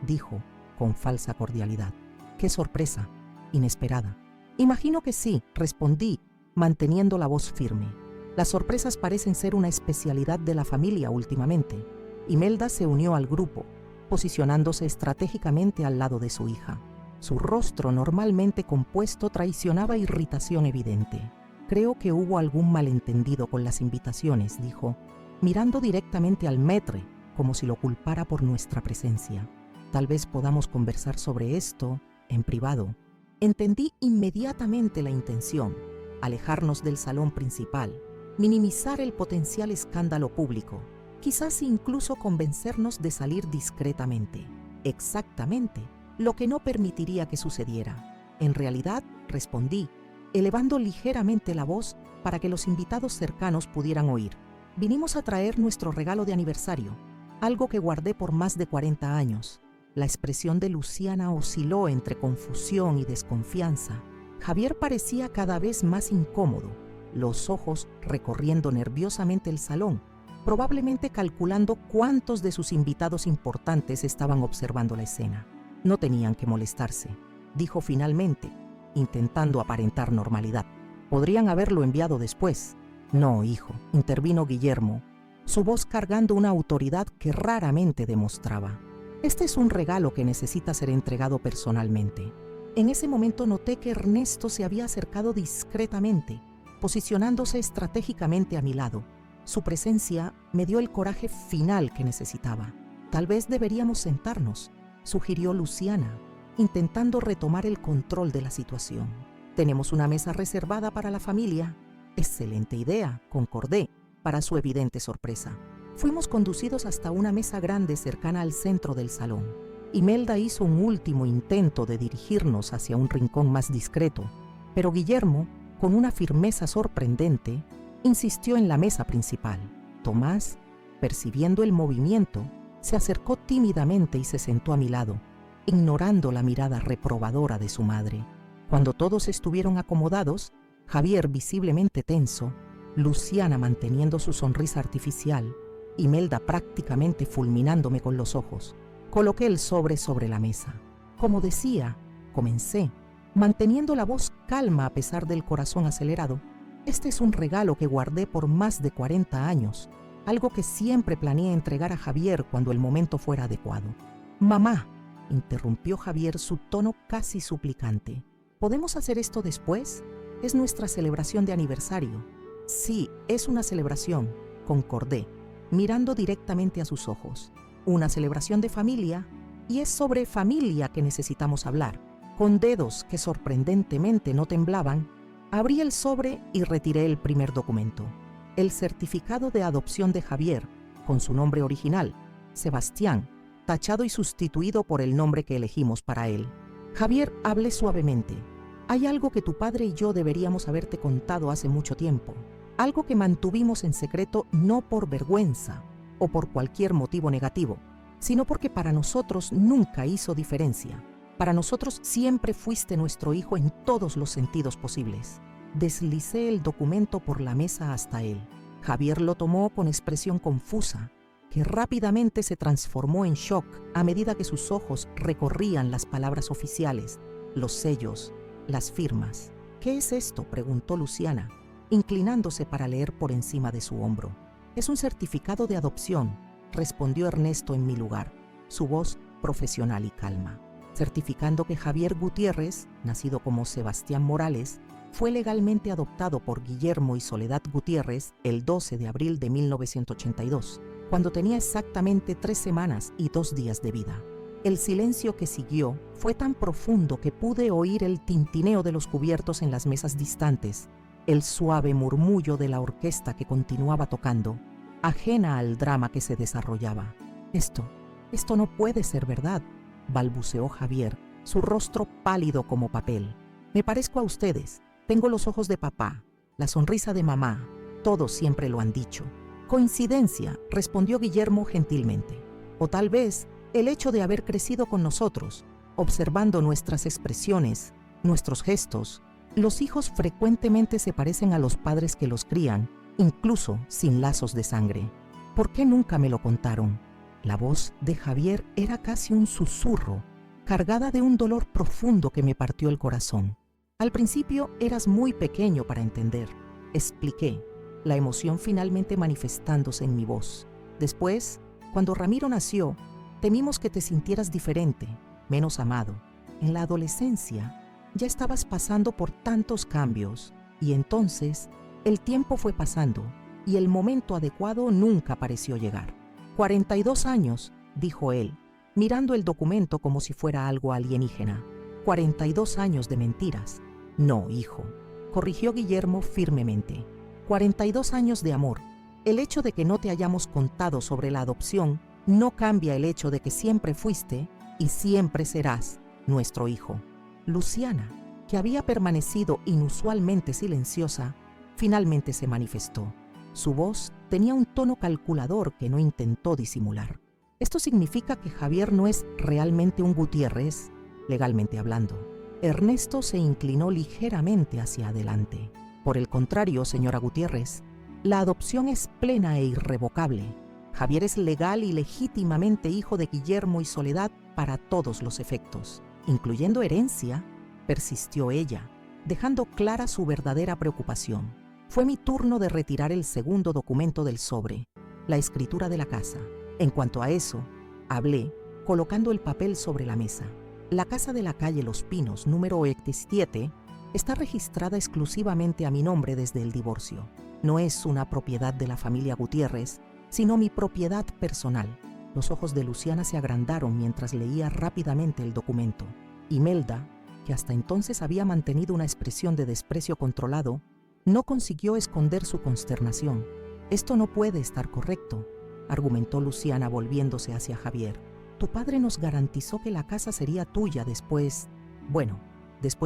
dijo con falsa cordialidad. «¡Qué sorpresa! Inesperada». «Imagino que sí», respondí, manteniendo la voz firme. «Las sorpresas parecen ser una especialidad de la familia últimamente». Imelda se unió al grupo, posicionándose estratégicamente al lado de su hija. Su rostro, normalmente compuesto, traicionaba irritación evidente. «Creo que hubo algún malentendido con las invitaciones», dijo, mirando directamente al maître, como si lo culpara por nuestra presencia. «Tal vez podamos conversar sobre esto en privado». Entendí inmediatamente la intención: alejarnos del salón principal, minimizar el potencial escándalo público, quizás incluso convencernos de salir discretamente. Exactamente lo que no permitiría que sucediera. «En realidad», respondí, elevando ligeramente la voz para que los invitados cercanos pudieran oír, «vinimos a traer nuestro regalo de aniversario, algo que guardé por más de 40 años». La expresión de Luciana osciló entre confusión y desconfianza. Javier parecía cada vez más incómodo, los ojos recorriendo nerviosamente el salón, probablemente calculando cuántos de sus invitados importantes estaban observando la escena. «No tenían que molestarse», dijo finalmente, intentando aparentar normalidad. «Podrían haberlo enviado después». «No, hijo», intervino Guillermo, su voz cargando una autoridad que raramente demostraba. «Este es un regalo que necesita ser entregado personalmente». En ese momento noté que Ernesto se había acercado discretamente, posicionándose estratégicamente a mi lado. Su presencia me dio el coraje final que necesitaba. «Tal vez deberíamos sentarnos», sugirió Luciana, intentando retomar el control de la situación. «Tenemos una mesa reservada para la familia». «Excelente idea», concordé, para su evidente sorpresa. Fuimos conducidos hasta una mesa grande cercana al centro del salón. Imelda hizo un último intento de dirigirnos hacia un rincón más discreto, pero Guillermo, con una firmeza sorprendente, insistió en la mesa principal. Tomás, percibiendo el movimiento, se acercó tímidamente y se sentó a mi lado, ignorando la mirada reprobadora de su madre. Cuando todos estuvieron acomodados, Javier visiblemente tenso, Luciana manteniendo su sonrisa artificial, Imelda prácticamente fulminándome con los ojos, coloqué el sobre la mesa. «Como decía», comencé, manteniendo la voz calma a pesar del corazón acelerado, «este es un regalo que guardé por más de 40 años, algo que siempre planeé entregar a Javier cuando el momento fuera adecuado». «Mamá», interrumpió Javier, su tono casi suplicante, «¿podemos hacer esto después? Es nuestra celebración de aniversario». «Sí, es una celebración», concordé, mirando directamente a sus ojos. «Una celebración de familia, y es sobre familia que necesitamos hablar». Con dedos que sorprendentemente no temblaban, abrí el sobre y retiré el primer documento. El certificado de adopción de Javier, con su nombre original, Sebastián, tachado y sustituido por el nombre que elegimos para él. «Javier», hablé suavemente, «hay algo que tu padre y yo deberíamos haberte contado hace mucho tiempo. Algo que mantuvimos en secreto no por vergüenza o por cualquier motivo negativo, sino porque para nosotros nunca hizo diferencia. Para nosotros siempre fuiste nuestro hijo en todos los sentidos posibles». Deslicé el documento por la mesa hasta él. Javier lo tomó con expresión confusa, que rápidamente se transformó en shock a medida que sus ojos recorrían las palabras oficiales, los sellos, las firmas. «¿Qué es esto?», preguntó Luciana, inclinándose para leer por encima de su hombro. «Es un certificado de adopción», respondió Ernesto en mi lugar, su voz profesional y calma. certificando que Javier Gutiérrez, nacido como Sebastián Morales, fue legalmente adoptado por Guillermo y Soledad Gutiérrez el 12 de abril de 1982, cuando tenía exactamente 3 semanas y 2 días de vida. El silencio que siguió fue tan profundo que pude oír el tintineo de los cubiertos en las mesas distantes, el suave murmullo de la orquesta que continuaba tocando, ajena al drama que se desarrollaba. Esto no puede ser verdad, balbuceó Javier, su rostro pálido como papel. Me parezco a ustedes, tengo los ojos de papá, la sonrisa de mamá, todos siempre lo han dicho. Coincidencia, respondió Guillermo gentilmente. O tal vez el hecho de haber crecido con nosotros, observando nuestras expresiones, nuestros gestos. Los hijos frecuentemente se parecen a los padres que los crían, incluso sin lazos de sangre. ¿Por qué nunca me lo contaron? La voz de Javier era casi un susurro, cargada de un dolor profundo que me partió el corazón. Al principio eras muy pequeño para entender, expliqué, la emoción finalmente manifestándose en mi voz. Después, cuando Ramiro nació, temimos que te sintieras diferente, menos amado. En la adolescencia, ya estabas pasando por tantos cambios, y entonces el tiempo fue pasando, y el momento adecuado nunca pareció llegar. 42 años, dijo él, mirando el documento como si fuera algo alienígena. 42 años de mentiras. No, hijo, corrigió Guillermo firmemente. 42 años de amor. El hecho de que no te hayamos contado sobre la adopción no cambia el hecho de que siempre fuiste y siempre serás nuestro hijo. Luciana, que había permanecido inusualmente silenciosa, finalmente se manifestó. Su voz tenía un tono calculador que no intentó disimular. Esto significa que Javier no es realmente un Gutiérrez, legalmente hablando. Ernesto se inclinó ligeramente hacia adelante. Por el contrario, señora Gutiérrez, la adopción es plena e irrevocable. Javier es legal y legítimamente hijo de Guillermo y Soledad para todos los efectos, incluyendo herencia, persistió ella, dejando clara su verdadera preocupación. Fue mi turno de retirar el segundo documento del sobre, la escritura de la casa. En cuanto a eso, hablé, colocando el papel sobre la mesa. La casa de la calle Los Pinos, número 87, está registrada exclusivamente a mi nombre desde el divorcio. No es una propiedad de la familia Gutiérrez, sino mi propiedad personal. Los ojos de Luciana se agrandaron mientras leía rápidamente el documento. Imelda, que hasta entonces había mantenido una expresión de desprecio controlado, no consiguió esconder su consternación. Esto no puede estar correcto, argumentó Luciana volviéndose hacia Javier. Tu padre nos garantizó que la casa sería tuya después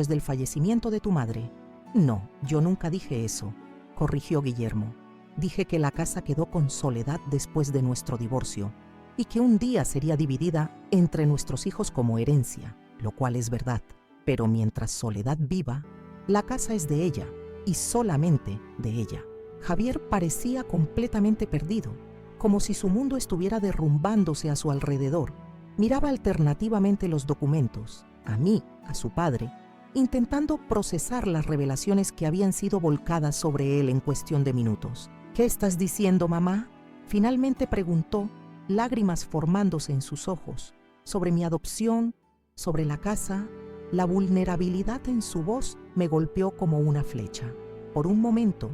del fallecimiento de tu madre. No, yo nunca dije eso, corrigió Guillermo. Dije que la casa quedó con Soledad después de nuestro divorcio y que un día sería dividida entre nuestros hijos como herencia, lo cual es verdad. Pero mientras Soledad viva, la casa es de ella y solamente de ella. Javier parecía completamente perdido, como si su mundo estuviera derrumbándose a su alrededor. Miraba alternativamente los documentos, a mí, a su padre, intentando procesar las revelaciones que habían sido volcadas sobre él en cuestión de minutos. ¿Qué estás diciendo, mamá?, finalmente preguntó, lágrimas formándose en sus ojos, sobre mi adopción, sobre la casa. La vulnerabilidad en su voz me golpeó como una flecha. Por un momento,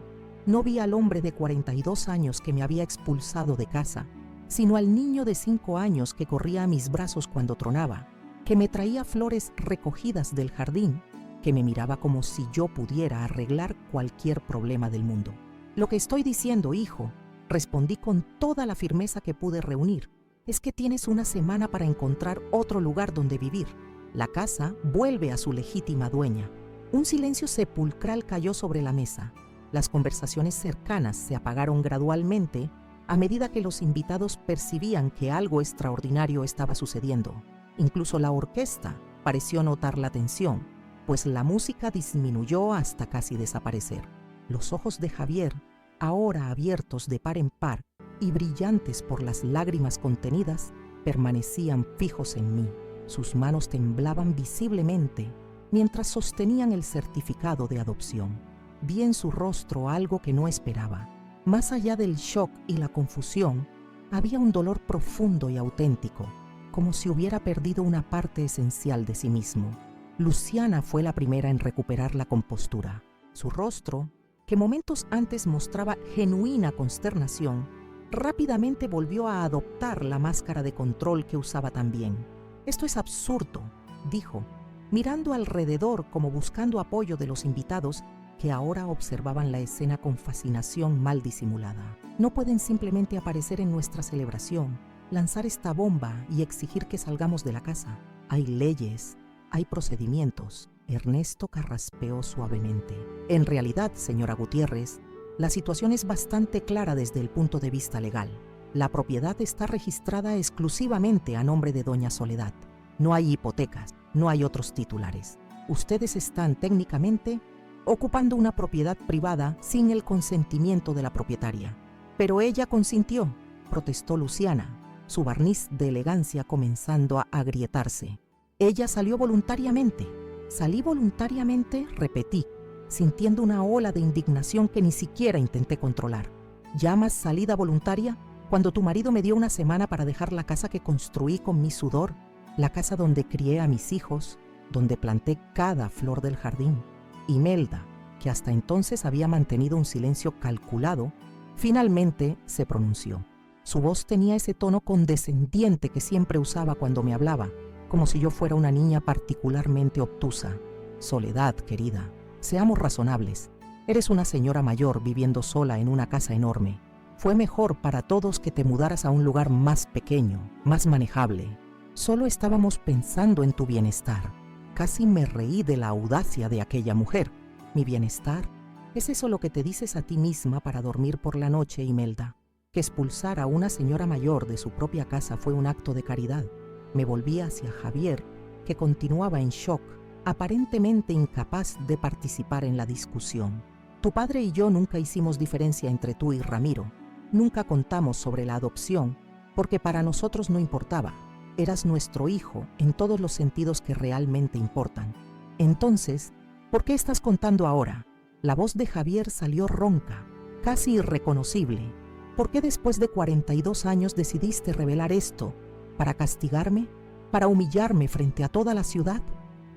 no vi al hombre de 42 años que me había expulsado de casa, sino al niño de 5 años que corría a mis brazos cuando tronaba, que me traía flores recogidas del jardín, que me miraba como si yo pudiera arreglar cualquier problema del mundo. Lo que estoy diciendo, hijo, respondí con toda la firmeza que pude reunir, es que tienes una semana para encontrar otro lugar donde vivir. La casa vuelve a su legítima dueña. Un silencio sepulcral cayó sobre la mesa. Las conversaciones cercanas se apagaron gradualmente a medida que los invitados percibían que algo extraordinario estaba sucediendo. Incluso la orquesta pareció notar la tensión, pues la música disminuyó hasta casi desaparecer. Los ojos de Javier, ahora abiertos de par en par y brillantes por las lágrimas contenidas, permanecían fijos en mí. Sus manos temblaban visiblemente mientras sostenían el certificado de adopción. Vi en su rostro algo que no esperaba. Más allá del shock y la confusión, había un dolor profundo y auténtico, como si hubiera perdido una parte esencial de sí mismo. Luciana fue la primera en recuperar la compostura. Su rostro, que momentos antes mostraba genuina consternación, rápidamente volvió a adoptar la máscara de control que usaba también. «Esto es absurdo», dijo, mirando alrededor como buscando apoyo de los invitados que ahora observaban la escena con fascinación mal disimulada. «No pueden simplemente aparecer en nuestra celebración, lanzar esta bomba y exigir que salgamos de la casa. Hay leyes, hay procedimientos». Ernesto carraspeó suavemente. «En realidad, señora Gutiérrez, la situación es bastante clara desde el punto de vista legal. La propiedad está registrada exclusivamente a nombre de doña Soledad. No hay hipotecas, no hay otros titulares. Ustedes están técnicamente ocupando una propiedad privada sin el consentimiento de la propietaria». «Pero ella consintió», protestó Luciana, su barniz de elegancia comenzando a agrietarse. «Ella salió voluntariamente». «¿Salí voluntariamente?», repetí, sintiendo una ola de indignación que ni siquiera intenté controlar. «¿Llamas salida voluntaria cuando tu marido me dio una semana para dejar la casa que construí con mi sudor, la casa donde crié a mis hijos, donde planté cada flor del jardín?» Imelda, que hasta entonces había mantenido un silencio calculado, finalmente se pronunció. Su voz tenía ese tono condescendiente que siempre usaba cuando me hablaba, como si yo fuera una niña particularmente obtusa. «Soledad, querida, seamos razonables. Eres una señora mayor viviendo sola en una casa enorme. Fue mejor para todos que te mudaras a un lugar más pequeño, más manejable. Solo estábamos pensando en tu bienestar». Casi me reí de la audacia de aquella mujer. «¿Mi bienestar? ¿Es eso lo que te dices a ti misma para dormir por la noche, Imelda? Que expulsar a una señora mayor de su propia casa fue un acto de caridad». Me volví hacia Javier, que continuaba en shock, aparentemente incapaz de participar en la discusión. «Tu padre y yo nunca hicimos diferencia entre tú y Ramiro. Nunca contamos sobre la adopción, porque para nosotros no importaba. Eras nuestro hijo en todos los sentidos que realmente importan. Entonces, ¿por qué estás contando ahora?». La voz de Javier salió ronca, casi irreconocible. «¿Por qué después de 42 años decidiste revelar esto? ¿Para castigarme? ¿Para humillarme frente a toda la ciudad?».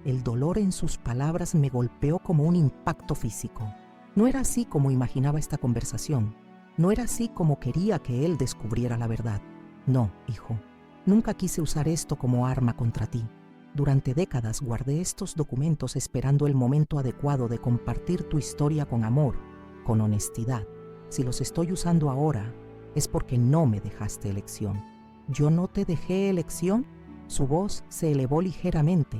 El dolor en sus palabras me golpeó como un impacto físico. No era así como imaginaba esta conversación. No era así como quería que él descubriera la verdad. «No, hijo, nunca quise usar esto como arma contra ti. Durante décadas guardé estos documentos esperando el momento adecuado de compartir tu historia con amor, con honestidad. Si los estoy usando ahora, es porque no me dejaste elección». «¿Yo no te dejé elección?». Su voz se elevó ligeramente,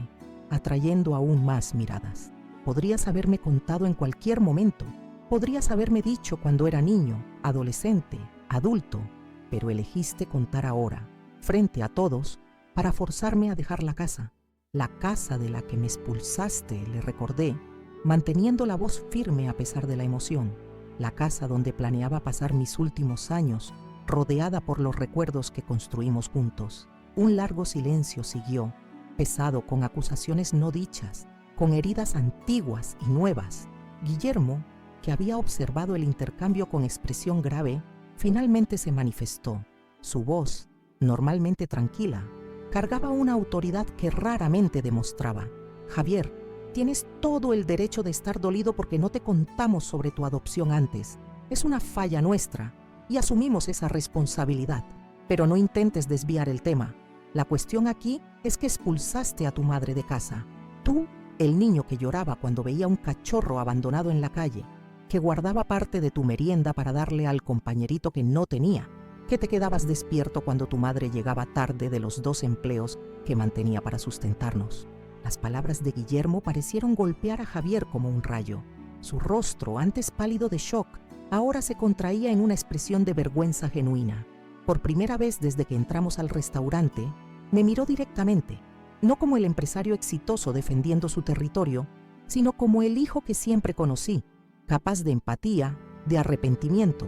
atrayendo aún más miradas. «Podrías haberme contado en cualquier momento. Podrías haberme dicho cuando era niño, adolescente, adulto, pero elegiste contar ahora, frente a todos, para forzarme a dejar la casa. La casa de la que me expulsaste», le recordé, manteniendo la voz firme a pesar de la emoción. «La casa donde planeaba pasar mis últimos años, rodeada por los recuerdos que construimos juntos». Un largo silencio siguió, pesado con acusaciones no dichas, con heridas antiguas y nuevas. Guillermo, que había observado el intercambio con expresión grave, finalmente se manifestó. Su voz, normalmente tranquila, cargaba una autoridad que raramente demostraba. «Javier, tienes todo el derecho de estar dolido porque no te contamos sobre tu adopción antes. Es una falla nuestra y asumimos esa responsabilidad. Pero no intentes desviar el tema. La cuestión aquí es que expulsaste a tu madre de casa. Tú, el niño que lloraba cuando veía un cachorro abandonado en la calle, que guardaba parte de tu merienda para darle al compañerito que no tenía, que te quedabas despierto cuando tu madre llegaba tarde de los 2 empleos que mantenía para sustentarnos». Las palabras de Guillermo parecieron golpear a Javier como un rayo. Su rostro, antes pálido de shock, ahora se contraía en una expresión de vergüenza genuina. Por primera vez desde que entramos al restaurante, me miró directamente, no como el empresario exitoso defendiendo su territorio, sino como el hijo que siempre conocí, capaz de empatía, de arrepentimiento.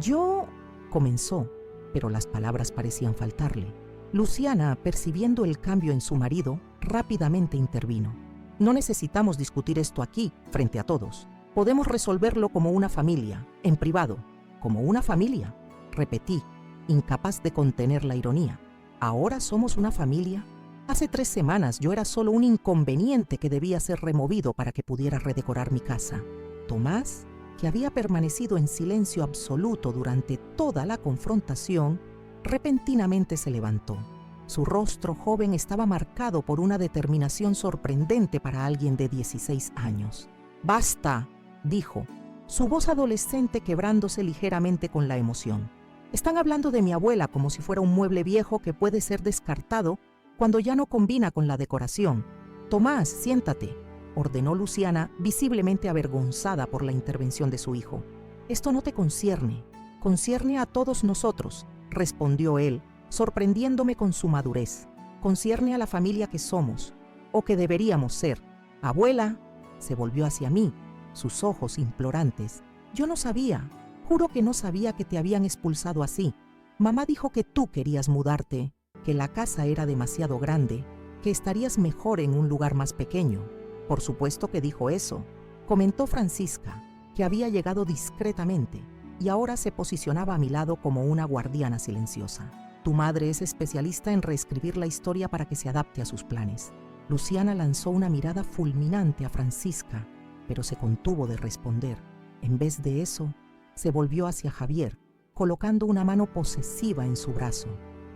«Yo…», comenzó, pero las palabras parecían faltarle. Luciana, percibiendo el cambio en su marido, rápidamente intervino. «No necesitamos discutir esto aquí, frente a todos. Podemos resolverlo como una familia, en privado». «Como una familia», repetí, incapaz de contener la ironía. ¿Ahora somos una familia? Hace 3 semanas yo era solo un inconveniente que debía ser removido para que pudiera redecorar mi casa. Tomás, que había permanecido en silencio absoluto durante toda la confrontación, repentinamente se levantó. Su rostro joven estaba marcado por una determinación sorprendente para alguien de 16 años. «¡Basta!», dijo, su voz adolescente quebrándose ligeramente con la emoción. «Están hablando de mi abuela como si fuera un mueble viejo que puede ser descartado cuando ya no combina con la decoración. Tomás, siéntate», ordenó Luciana, visiblemente avergonzada por la intervención de su hijo. «Esto no te concierne, concierne a todos nosotros», respondió él, sorprendiéndome con su madurez. «Concierne a la familia que somos, o que deberíamos ser. Abuela», se volvió hacia mí, sus ojos implorantes. «Yo no sabía, juro que no sabía que te habían expulsado así. Mamá dijo que tú querías mudarte, que la casa era demasiado grande, que estarías mejor en un lugar más pequeño». «Por supuesto que dijo eso», comentó Francisca, que había llegado discretamente y ahora se posicionaba a mi lado como una guardiana silenciosa. «Tu madre es especialista en reescribir la historia para que se adapte a sus planes». Luciana lanzó una mirada fulminante a Francisca, pero se contuvo de responder. En vez de eso, se volvió hacia Javier, colocando una mano posesiva en su brazo.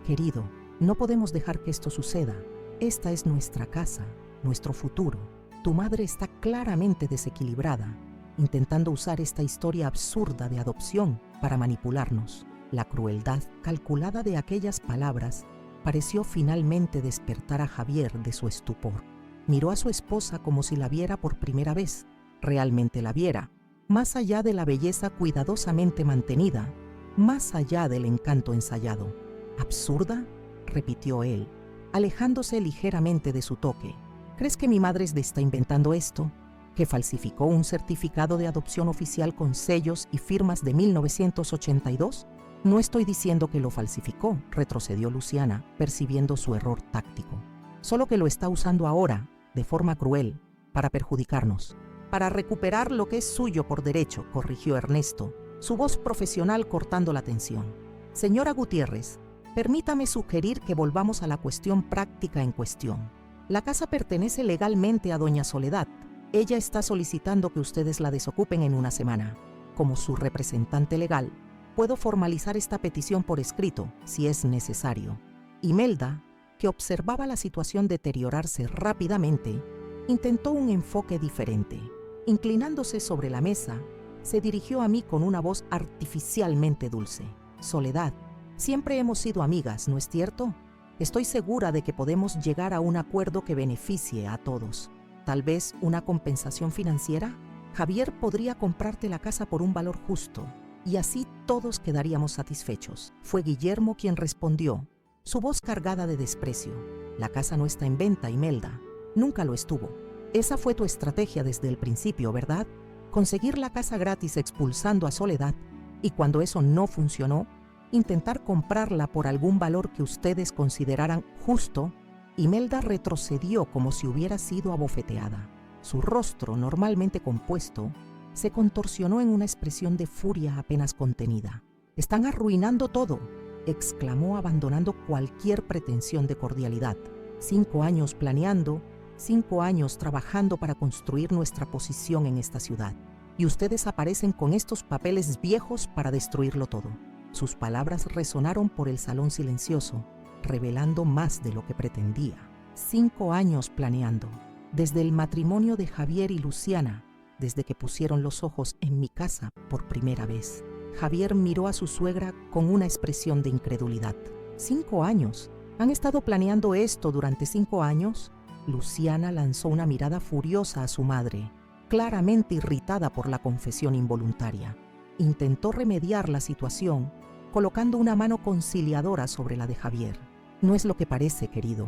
«Querido, no podemos dejar que esto suceda. Esta es nuestra casa, nuestro futuro. Tu madre está claramente desequilibrada, intentando usar esta historia absurda de adopción para manipularnos». La crueldad calculada de aquellas palabras pareció finalmente despertar a Javier de su estupor. Miró a su esposa como si la viera por primera vez. Realmente la viera, más allá de la belleza cuidadosamente mantenida, más allá del encanto ensayado. «¿Absurda?», repitió él, alejándose ligeramente de su toque. «¿Crees que mi madre está inventando esto? ¿Que falsificó un certificado de adopción oficial con sellos y firmas de 1982? «No estoy diciendo que lo falsificó», retrocedió Luciana, percibiendo su error táctico. «Solo que lo está usando ahora, de forma cruel, para perjudicarnos. Para recuperar lo que es suyo por derecho», corrigió Ernesto, su voz profesional cortando la tensión. «Señora Gutiérrez, permítame sugerir que volvamos a la cuestión práctica en cuestión. La casa pertenece legalmente a doña Soledad. Ella está solicitando que ustedes la desocupen en una semana. Como su representante legal, puedo formalizar esta petición por escrito, si es necesario». Imelda, que observaba la situación deteriorarse rápidamente, intentó un enfoque diferente. Inclinándose sobre la mesa, se dirigió a mí con una voz artificialmente dulce. «Soledad, siempre hemos sido amigas, ¿no es cierto? Estoy segura de que podemos llegar a un acuerdo que beneficie a todos. Tal vez una compensación financiera. Javier podría comprarte la casa por un valor justo, y así todos quedaríamos satisfechos». Fue Guillermo quien respondió, su voz cargada de desprecio. «La casa no está en venta, Imelda. Nunca lo estuvo. Esa fue tu estrategia desde el principio, ¿verdad? Conseguir la casa gratis expulsando a Soledad, y cuando eso no funcionó, intentar comprarla por algún valor que ustedes consideraran justo». Imelda retrocedió como si hubiera sido abofeteada. Su rostro, normalmente compuesto, se contorsionó en una expresión de furia apenas contenida. «Están arruinando todo», exclamó, abandonando cualquier pretensión de cordialidad. 5 años planeando, 5 años trabajando para construir nuestra posición en esta ciudad. Y ustedes aparecen con estos papeles viejos para destruirlo todo». Sus palabras resonaron por el salón silencioso, revelando más de lo que pretendía. 5 años planeando, desde el matrimonio de Javier y Luciana, desde que pusieron los ojos en mi casa por primera vez. Javier miró a su suegra con una expresión de incredulidad. «¿5 años? ¿Han estado planeando esto durante 5 años?» Luciana lanzó una mirada furiosa a su madre, claramente irritada por la confesión involuntaria. Intentó remediar la situación, colocando una mano conciliadora sobre la de Javier. «No es lo que parece, querido.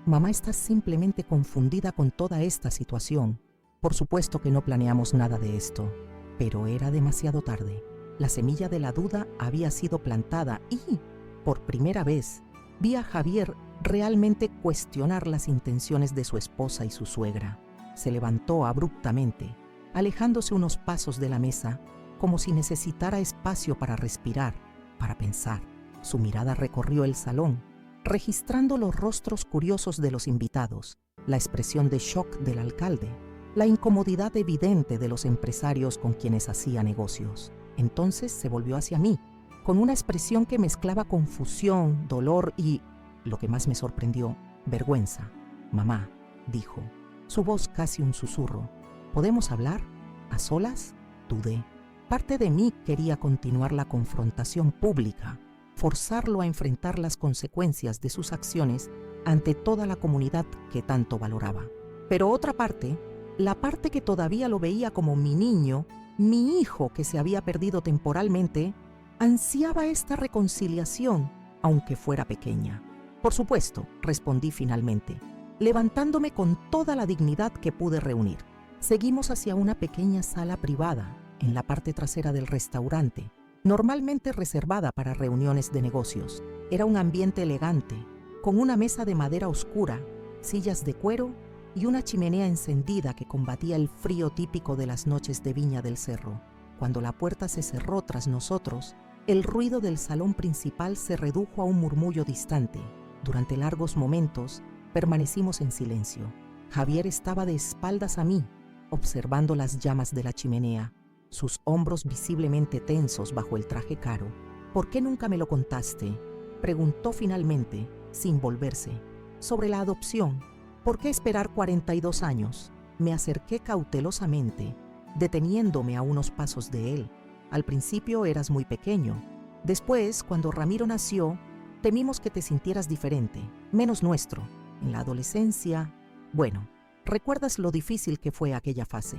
Mamá está simplemente confundida con toda esta situación. Por supuesto que no planeamos nada de esto, pero era demasiado tarde. La semilla de la duda había sido plantada y, por primera vez, vi a Javier realmente cuestionar las intenciones de su esposa y su suegra. Se levantó abruptamente, alejándose unos pasos de la mesa, como si necesitara espacio para respirar, para pensar. Su mirada recorrió el salón, registrando los rostros curiosos de los invitados, la expresión de shock del alcalde, la incomodidad evidente de los empresarios con quienes hacía negocios. Entonces se volvió hacia mí, con una expresión que mezclaba confusión, dolor y, lo que más me sorprendió, vergüenza. «Mamá», dijo, su voz casi un susurro. «¿Podemos hablar? ¿A solas?». Dudé. Parte de mí quería continuar la confrontación pública, forzarlo a enfrentar las consecuencias de sus acciones ante toda la comunidad que tanto valoraba. Pero otra parte, la parte que todavía lo veía como mi niño, mi hijo que se había perdido temporalmente, ansiaba esta reconciliación, aunque fuera pequeña. «Por supuesto», respondí finalmente, levantándome con toda la dignidad que pude reunir. Seguimos hacia una pequeña sala privada, en la parte trasera del restaurante, normalmente reservada para reuniones de negocios. Era un ambiente elegante, con una mesa de madera oscura, sillas de cuero y una chimenea encendida que combatía el frío típico de las noches de Viña del Cerro. Cuando la puerta se cerró tras nosotros, el ruido del salón principal se redujo a un murmullo distante. Durante largos momentos, permanecimos en silencio. Javier estaba de espaldas a mí, observando las llamas de la chimenea, sus hombros visiblemente tensos bajo el traje caro. «¿Por qué nunca me lo contaste?», preguntó finalmente, sin volverse. «Sobre la adopción. ¿Por qué esperar 42 años?» Me acerqué cautelosamente, deteniéndome a unos pasos de él. «Al principio eras muy pequeño. Después, cuando Ramiro nació, temimos que te sintieras diferente, menos nuestro. En la adolescencia, bueno, recuerdas lo difícil que fue aquella fase.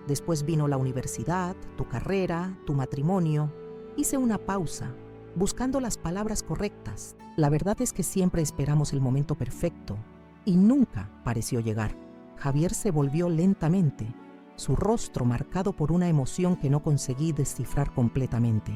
Después vino la universidad, tu carrera, tu matrimonio. Hice una pausa, buscando las palabras correctas. La verdad es que siempre esperamos el momento perfecto, y nunca pareció llegar». Javier se volvió lentamente, su rostro marcado por una emoción que no conseguí descifrar completamente.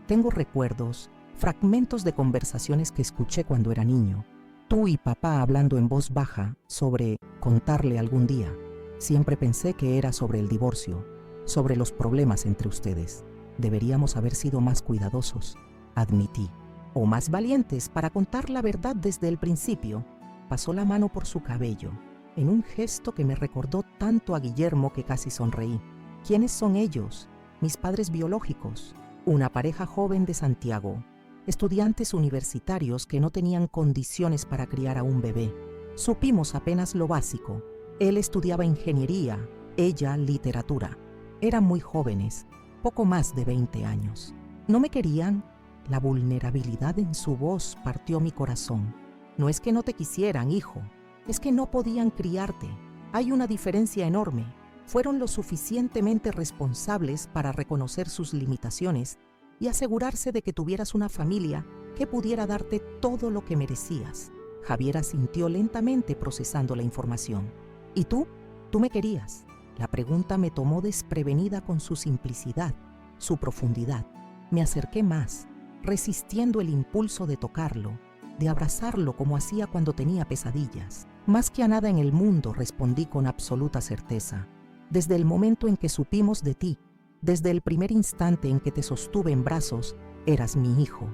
Tengo recuerdos, fragmentos de conversaciones que escuché cuando era niño. Tú y papá hablando en voz baja sobre contarle algún día. Siempre pensé que era sobre el divorcio, sobre los problemas entre ustedes. Deberíamos haber sido más cuidadosos, admití, o más valientes para contar la verdad desde el principio. Pasó la mano por su cabello, en un gesto que me recordó tanto a Guillermo que casi sonreí. ¿Quiénes son ellos? Mis padres biológicos, una pareja joven de Santiago, estudiantes universitarios que no tenían condiciones para criar a un bebé. Supimos apenas lo básico. Él estudiaba ingeniería, ella literatura. Eran muy jóvenes, poco más de 20 años. ¿No me querían? La vulnerabilidad en su voz partió mi corazón. No es que no te quisieran, hijo, es que no podían criarte. Hay una diferencia enorme. Fueron lo suficientemente responsables para reconocer sus limitaciones y asegurarse de que tuvieras una familia que pudiera darte todo lo que merecías. Javier asintió lentamente procesando la información. ¿Y tú? ¿Tú me querías? La pregunta me tomó desprevenida con su simplicidad, su profundidad. Me acerqué más, resistiendo el impulso de tocarlo, de abrazarlo como hacía cuando tenía pesadillas. Más que a nada en el mundo, respondí con absoluta certeza. Desde el momento en que supimos de ti, desde el primer instante en que te sostuve en brazos, eras mi hijo.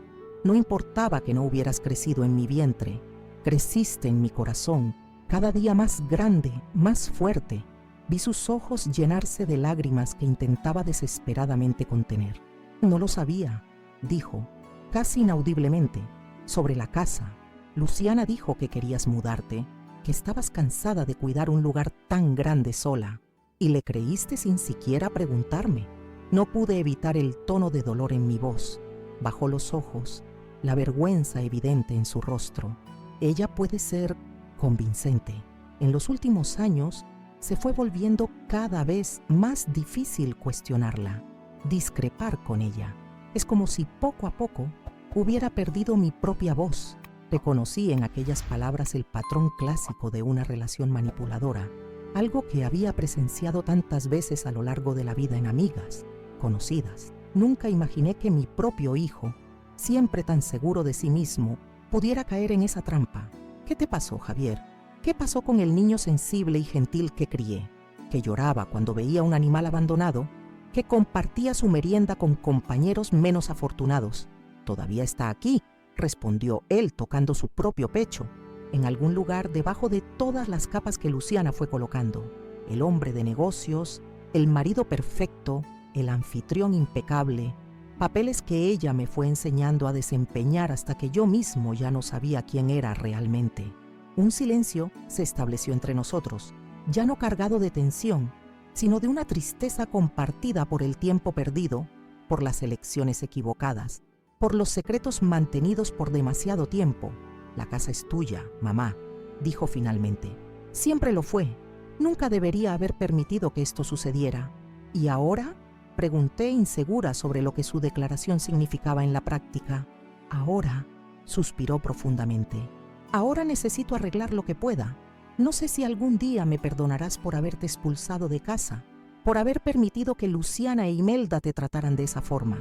No importaba que no hubieras crecido en mi vientre, creciste en mi corazón, cada día más grande, más fuerte. Vi sus ojos llenarse de lágrimas que intentaba desesperadamente contener. «No lo sabía», dijo, casi inaudiblemente. «Sobre la casa. Luciana dijo que querías mudarte, que estabas cansada de cuidar un lugar tan grande sola, y le creíste sin siquiera preguntarme». No pude evitar el tono de dolor en mi voz. Bajó los ojos, la vergüenza evidente en su rostro. Ella puede ser convincente. En los últimos años se fue volviendo cada vez más difícil cuestionarla, discrepar con ella. Es como si poco a poco hubiera perdido mi propia voz. Reconocí en aquellas palabras el patrón clásico de una relación manipuladora, algo que había presenciado tantas veces a lo largo de la vida en amigas, conocidas. Nunca imaginé que mi propio hijo, siempre tan seguro de sí mismo, pudiera caer en esa trampa. ¿Qué te pasó, Javier? ¿Qué pasó con el niño sensible y gentil que crié, que lloraba cuando veía un animal abandonado, que compartía su merienda con compañeros menos afortunados? Todavía está aquí, respondió él tocando su propio pecho, en algún lugar debajo de todas las capas que Luciana fue colocando. El hombre de negocios, el marido perfecto, el anfitrión impecable, papeles que ella me fue enseñando a desempeñar hasta que yo mismo ya no sabía quién era realmente. Un silencio se estableció entre nosotros, ya no cargado de tensión, sino de una tristeza compartida por el tiempo perdido, por las elecciones equivocadas, por los secretos mantenidos por demasiado tiempo. La casa es tuya, mamá, dijo finalmente. Siempre lo fue. Nunca debería haber permitido que esto sucediera. ¿Y ahora? Pregunté insegura sobre lo que su declaración significaba en la práctica. Ahora, suspiró profundamente. Ahora necesito arreglar lo que pueda. No sé si algún día me perdonarás por haberte expulsado de casa, por haber permitido que Luciana e Imelda te trataran de esa forma.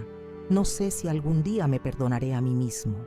No sé si algún día me perdonaré a mí mismo.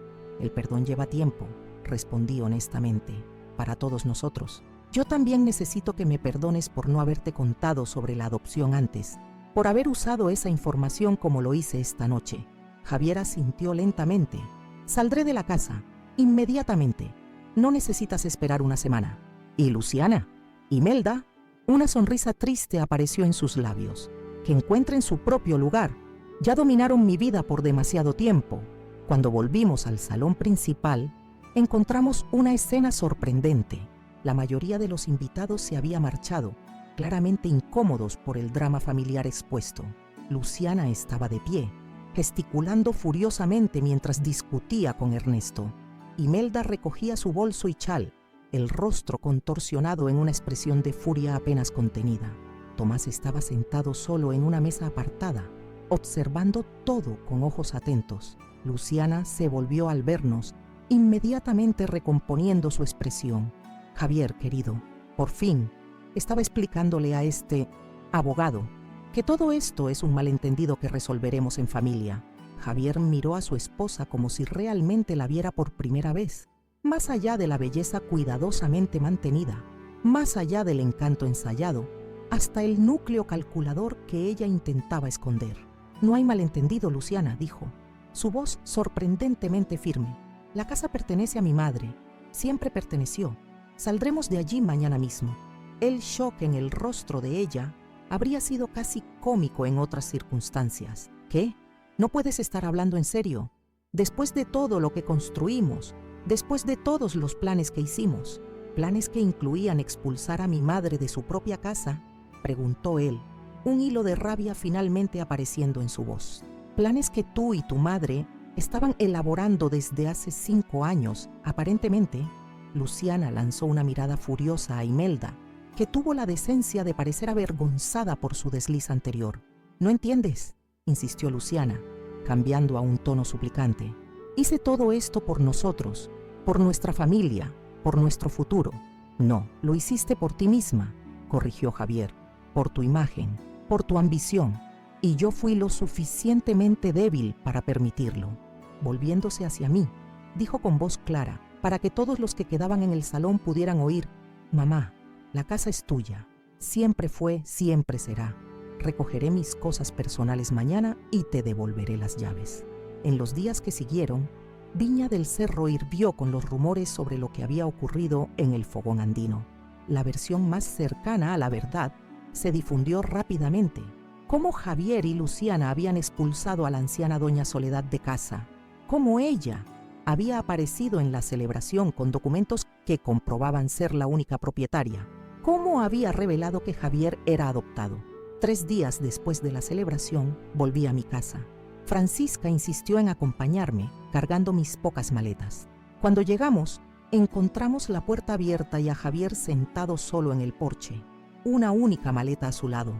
El perdón lleva tiempo, respondí honestamente, para todos nosotros. Yo también necesito que me perdones por no haberte contado sobre la adopción antes, por haber usado esa información como lo hice esta noche. Javier asintió lentamente. Saldré de la casa, inmediatamente. No necesitas esperar una semana. ¿Y Luciana? Imelda? Una sonrisa triste apareció en sus labios. Que encuentren su propio lugar. Ya dominaron mi vida por demasiado tiempo. Cuando volvimos al salón principal, encontramos una escena sorprendente. La mayoría de los invitados se había marchado, claramente incómodos por el drama familiar expuesto. Luciana estaba de pie, gesticulando furiosamente mientras discutía con Ernesto. Imelda recogía su bolso y chal, el rostro contorsionado en una expresión de furia apenas contenida. Tomás estaba sentado solo en una mesa apartada, observando todo con ojos atentos. Luciana se volvió al vernos, inmediatamente recomponiendo su expresión. Javier, querido, por fin, estaba explicándole a este abogado que todo esto es un malentendido que resolveremos en familia. Javier miró a su esposa como si realmente la viera por primera vez. Más allá de la belleza cuidadosamente mantenida, más allá del encanto ensayado, hasta el núcleo calculador que ella intentaba esconder. No hay malentendido, Luciana, dijo, su voz sorprendentemente firme. La casa pertenece a mi madre, siempre perteneció. Saldremos de allí mañana mismo. El shock en el rostro de ella habría sido casi cómico en otras circunstancias. ¿Qué? ¿No puedes estar hablando en serio? Después de todo lo que construimos, después de todos los planes que hicimos, planes que incluían expulsar a mi madre de su propia casa, preguntó él, un hilo de rabia finalmente apareciendo en su voz. Planes que tú y tu madre estaban elaborando desde hace 5 años, aparentemente. Luciana lanzó una mirada furiosa a Imelda, que tuvo la decencia de parecer avergonzada por su desliz anterior. ¿No entiendes?, insistió Luciana, cambiando a un tono suplicante. Hice todo esto por nosotros, por nuestra familia, por nuestro futuro. No, lo hiciste por ti misma, corrigió Javier, por tu imagen, por tu ambición, y yo fui lo suficientemente débil para permitirlo. Volviéndose hacia mí, dijo con voz clara, para que todos los que quedaban en el salón pudieran oír: mamá, la casa es tuya, siempre fue, siempre será. Recogeré mis cosas personales mañana y te devolveré las llaves. En los días que siguieron, Viña del Cerro hirvió con los rumores sobre lo que había ocurrido en el fogón andino. La versión más cercana a la verdad se difundió rápidamente. Cómo Javier y Luciana habían expulsado a la anciana doña Soledad de casa. Cómo ella había aparecido en la celebración con documentos que comprobaban ser la única propietaria. Cómo había revelado que Javier era adoptado. 3 días después de la celebración, volví a mi casa. Francisca insistió en acompañarme, cargando mis pocas maletas. Cuando llegamos, encontramos la puerta abierta y a Javier sentado solo en el porche, una única maleta a su lado.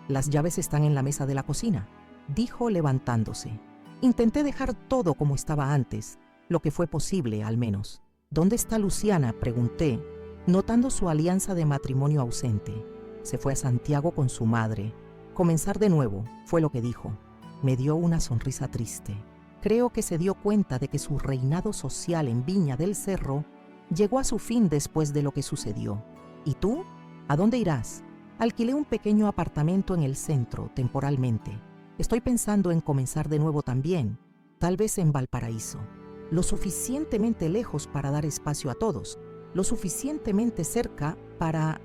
Las llaves están en la mesa de la cocina, dijo levantándose. Intenté dejar todo como estaba antes, lo que fue posible al menos. ¿Dónde está Luciana?, pregunté, notando su alianza de matrimonio ausente. Se fue a Santiago con su madre. Comenzar de nuevo, fue lo que dijo. Me dio una sonrisa triste. Creo que se dio cuenta de que su reinado social en Viña del Cerro llegó a su fin después de lo que sucedió. ¿Y tú? ¿A dónde irás? Alquilé un pequeño apartamento en el centro, temporalmente. Estoy pensando en comenzar de nuevo también, tal vez en Valparaíso. lo suficientemente lejos para dar espacio a todos, lo suficientemente cerca para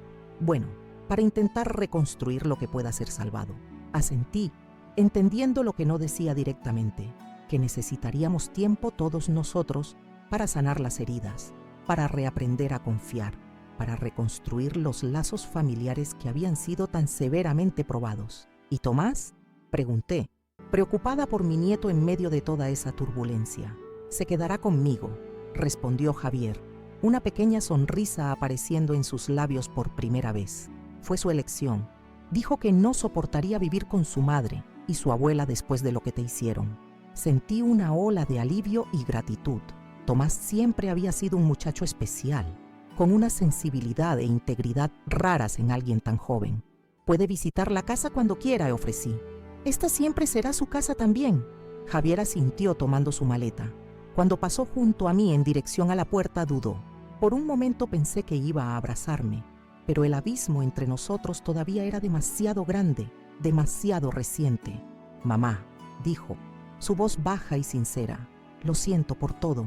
intentar reconstruir lo que pueda ser salvado. Asentí, entendiendo lo que no decía directamente, que necesitaríamos tiempo todos nosotros para sanar las heridas, para reaprender a confiar, para reconstruir los lazos familiares que habían sido tan severamente probados. ¿Y Tomás? Pregunté, preocupada por mi nieto en medio de toda esa turbulencia. Se quedará conmigo, respondió Javier, una pequeña sonrisa apareciendo en sus labios por primera vez. Fue su elección. Dijo que no soportaría vivir con su madre y su abuela después de lo que te hicieron. Sentí una ola de alivio y gratitud. Tomás siempre había sido un muchacho especial, con una sensibilidad e integridad raras en alguien tan joven. Puede visitar la casa cuando quiera, ofrecí. Esta siempre será su casa también. Javier asintió tomando su maleta. Cuando pasó junto a mí en dirección a la puerta, dudó. Por un momento pensé que iba a abrazarme, pero el abismo entre nosotros todavía era demasiado grande, demasiado reciente. Mamá, dijo, su voz baja y sincera. Lo siento por todo.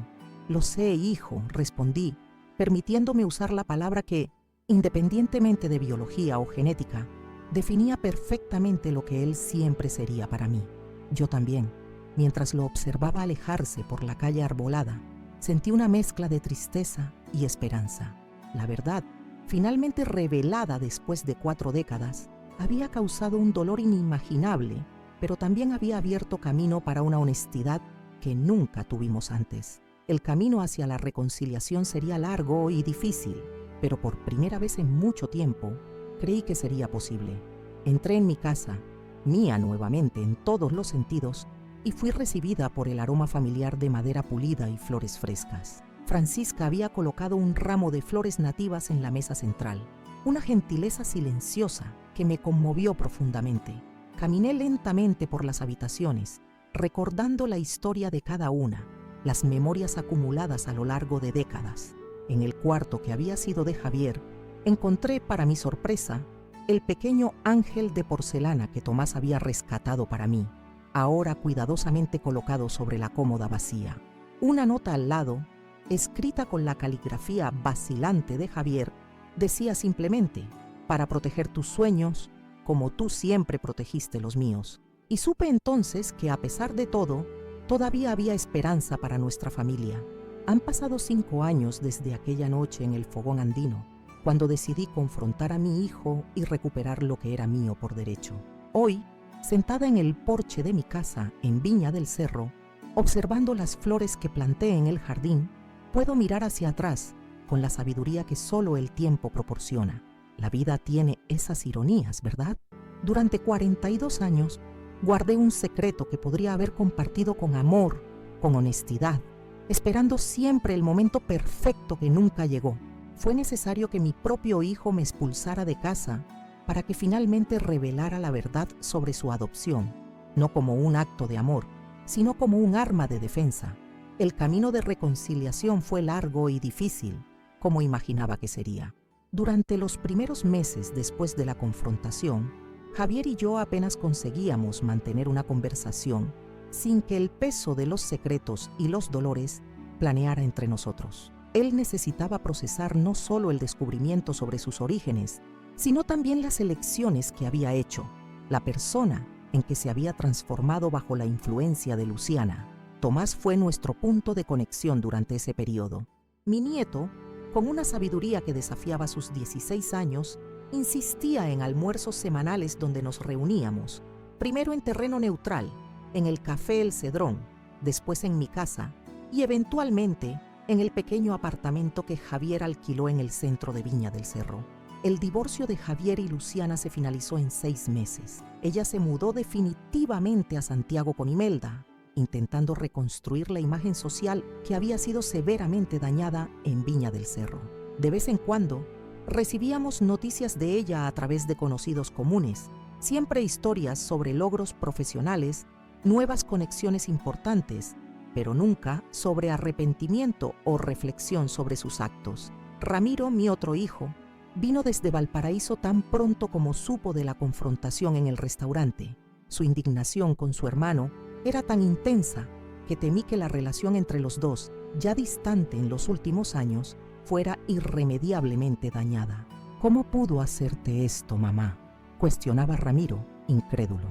Lo sé, hijo, respondí, permitiéndome usar la palabra que, independientemente de biología o genética, definía perfectamente lo que él siempre sería para mí. Yo también. Mientras lo observaba alejarse por la calle arbolada, sentí una mezcla de tristeza y esperanza. La verdad, finalmente revelada después de 4 décadas, había causado un dolor inimaginable, pero también había abierto camino para una honestidad que nunca tuvimos antes. El camino hacia la reconciliación sería largo y difícil, pero por primera vez en mucho tiempo, creí que sería posible. Entré en mi casa, mía nuevamente en todos los sentidos, y fui recibida por el aroma familiar de madera pulida y flores frescas. Francisca había colocado un ramo de flores nativas en la mesa central, una gentileza silenciosa que me conmovió profundamente. Caminé lentamente por las habitaciones, recordando la historia de cada una, las memorias acumuladas a lo largo de décadas. En el cuarto que había sido de Javier, encontré, para mi sorpresa, el pequeño ángel de porcelana que Tomás había rescatado para mí, ahora cuidadosamente colocado sobre la cómoda vacía. Una nota al lado, escrita con la caligrafía vacilante de Javier, decía simplemente, para proteger tus sueños, como tú siempre protegiste los míos. Y supe entonces que, a pesar de todo, todavía había esperanza para nuestra familia. Han pasado 5 años desde aquella noche en el fogón andino, cuando decidí confrontar a mi hijo y recuperar lo que era mío por derecho. Hoy, sentada en el porche de mi casa en Viña del Cerro, observando las flores que planté en el jardín, puedo mirar hacia atrás con la sabiduría que solo el tiempo proporciona. La vida tiene esas ironías, ¿verdad? Durante 42 años, guardé un secreto que podría haber compartido con amor, con honestidad, esperando siempre el momento perfecto que nunca llegó. Fue necesario que mi propio hijo me expulsara de casa para que finalmente revelara la verdad sobre su adopción, no como un acto de amor, sino como un arma de defensa. El camino de reconciliación fue largo y difícil, como imaginaba que sería. Durante los primeros meses después de la confrontación, Javier y yo apenas conseguíamos mantener una conversación sin que el peso de los secretos y los dolores planeara entre nosotros. Él necesitaba procesar no solo el descubrimiento sobre sus orígenes, sino también las elecciones que había hecho, la persona en que se había transformado bajo la influencia de Luciana. Tomás fue nuestro punto de conexión durante ese periodo. Mi nieto, con una sabiduría que desafiaba sus 16 años, insistía en almuerzos semanales donde nos reuníamos, primero en terreno neutral, en el Café El Cedrón, después en mi casa y eventualmente en el pequeño apartamento que Javier alquiló en el centro de Viña del Cerro. El divorcio de Javier y Luciana se finalizó en 6 meses. Ella se mudó definitivamente a Santiago con Imelda, intentando reconstruir la imagen social que había sido severamente dañada en Viña del Cerro. De vez en cuando, recibíamos noticias de ella a través de conocidos comunes, siempre historias sobre logros profesionales, nuevas conexiones importantes, pero nunca sobre arrepentimiento o reflexión sobre sus actos. Ramiro, mi otro hijo, vino desde Valparaíso tan pronto como supo de la confrontación en el restaurante. Su indignación con su hermano era tan intensa que temí que la relación entre los dos, ya distante en los últimos años, fuera irremediablemente dañada. ¿Cómo pudo hacerte esto, mamá?, cuestionaba Ramiro, incrédulo.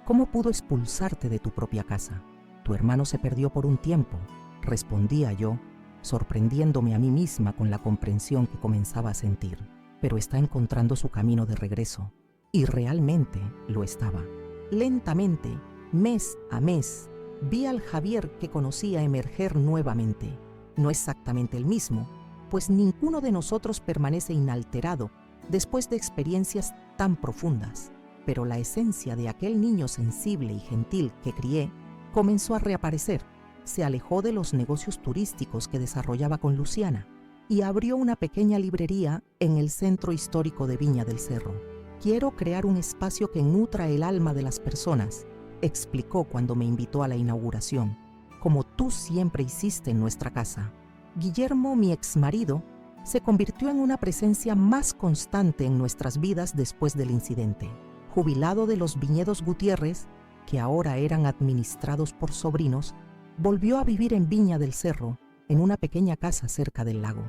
¿Cómo pudo expulsarte de tu propia casa? Tu hermano se perdió por un tiempo, respondía yo, sorprendiéndome a mí misma con la comprensión que comenzaba a sentir. Pero está encontrando su camino de regreso. Y realmente lo estaba. Lentamente, mes a mes, vi al Javier que conocía emerger nuevamente. No exactamente el mismo, pues ninguno de nosotros permanece inalterado después de experiencias tan profundas. Pero la esencia de aquel niño sensible y gentil que crié comenzó a reaparecer. Se alejó de los negocios turísticos que desarrollaba con Luciana y abrió una pequeña librería en el centro histórico de Viña del Cerro. Quiero crear un espacio que nutra el alma de las personas, explicó cuando me invitó a la inauguración, como tú siempre hiciste en nuestra casa. Guillermo, mi exmarido, se convirtió en una presencia más constante en nuestras vidas después del incidente. Jubilado de los viñedos Gutiérrez, que ahora eran administrados por sobrinos, volvió a vivir en Viña del Cerro, en una pequeña casa cerca del lago.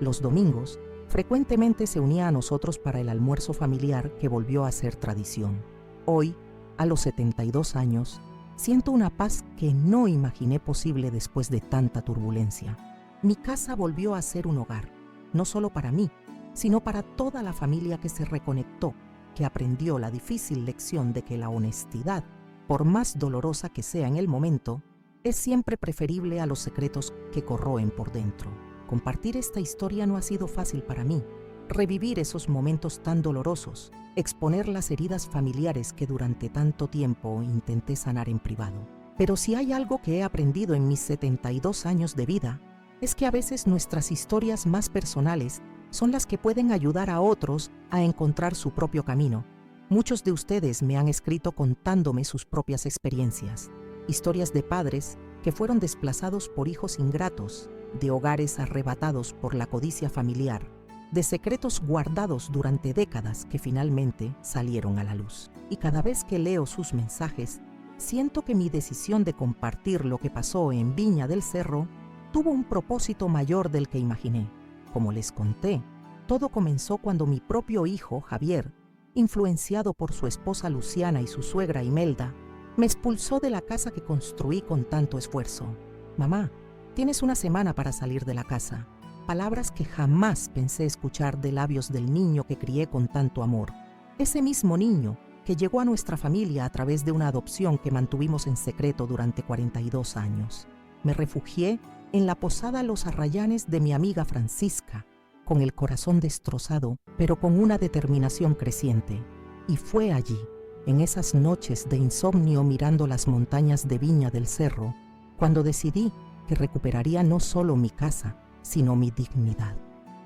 Los domingos, frecuentemente se unía a nosotros para el almuerzo familiar que volvió a ser tradición. Hoy, a los 72 años, siento una paz que no imaginé posible después de tanta turbulencia. Mi casa volvió a ser un hogar, no solo para mí, sino para toda la familia que se reconectó, que aprendió la difícil lección de que la honestidad, por más dolorosa que sea en el momento, es siempre preferible a los secretos que corroen por dentro. Compartir esta historia no ha sido fácil para mí. Revivir esos momentos tan dolorosos, exponer las heridas familiares que durante tanto tiempo intenté sanar en privado. Pero si hay algo que he aprendido en mis 72 años de vida, es que a veces nuestras historias más personales son las que pueden ayudar a otros a encontrar su propio camino. Muchos de ustedes me han escrito contándome sus propias experiencias. Historias de padres que fueron desplazados por hijos ingratos, de hogares arrebatados por la codicia familiar, de secretos guardados durante décadas que finalmente salieron a la luz. Y cada vez que leo sus mensajes, siento que mi decisión de compartir lo que pasó en Viña del Cerro tuvo un propósito mayor del que imaginé. Como les conté, todo comenzó cuando mi propio hijo, Javier, influenciado por su esposa Luciana y su suegra Imelda, me expulsó de la casa que construí con tanto esfuerzo. Mamá, tienes una semana para salir de la casa. Palabras que jamás pensé escuchar de labios del niño que crié con tanto amor. Ese mismo niño que llegó a nuestra familia a través de una adopción que mantuvimos en secreto durante 42 años. Me refugié en la posada Los Arrayanes de mi amiga Francisca, con el corazón destrozado, pero con una determinación creciente. Y fue allí, en esas noches de insomnio mirando las montañas de Viña del Cerro, cuando decidí que recuperaría no solo mi casa, sino mi dignidad.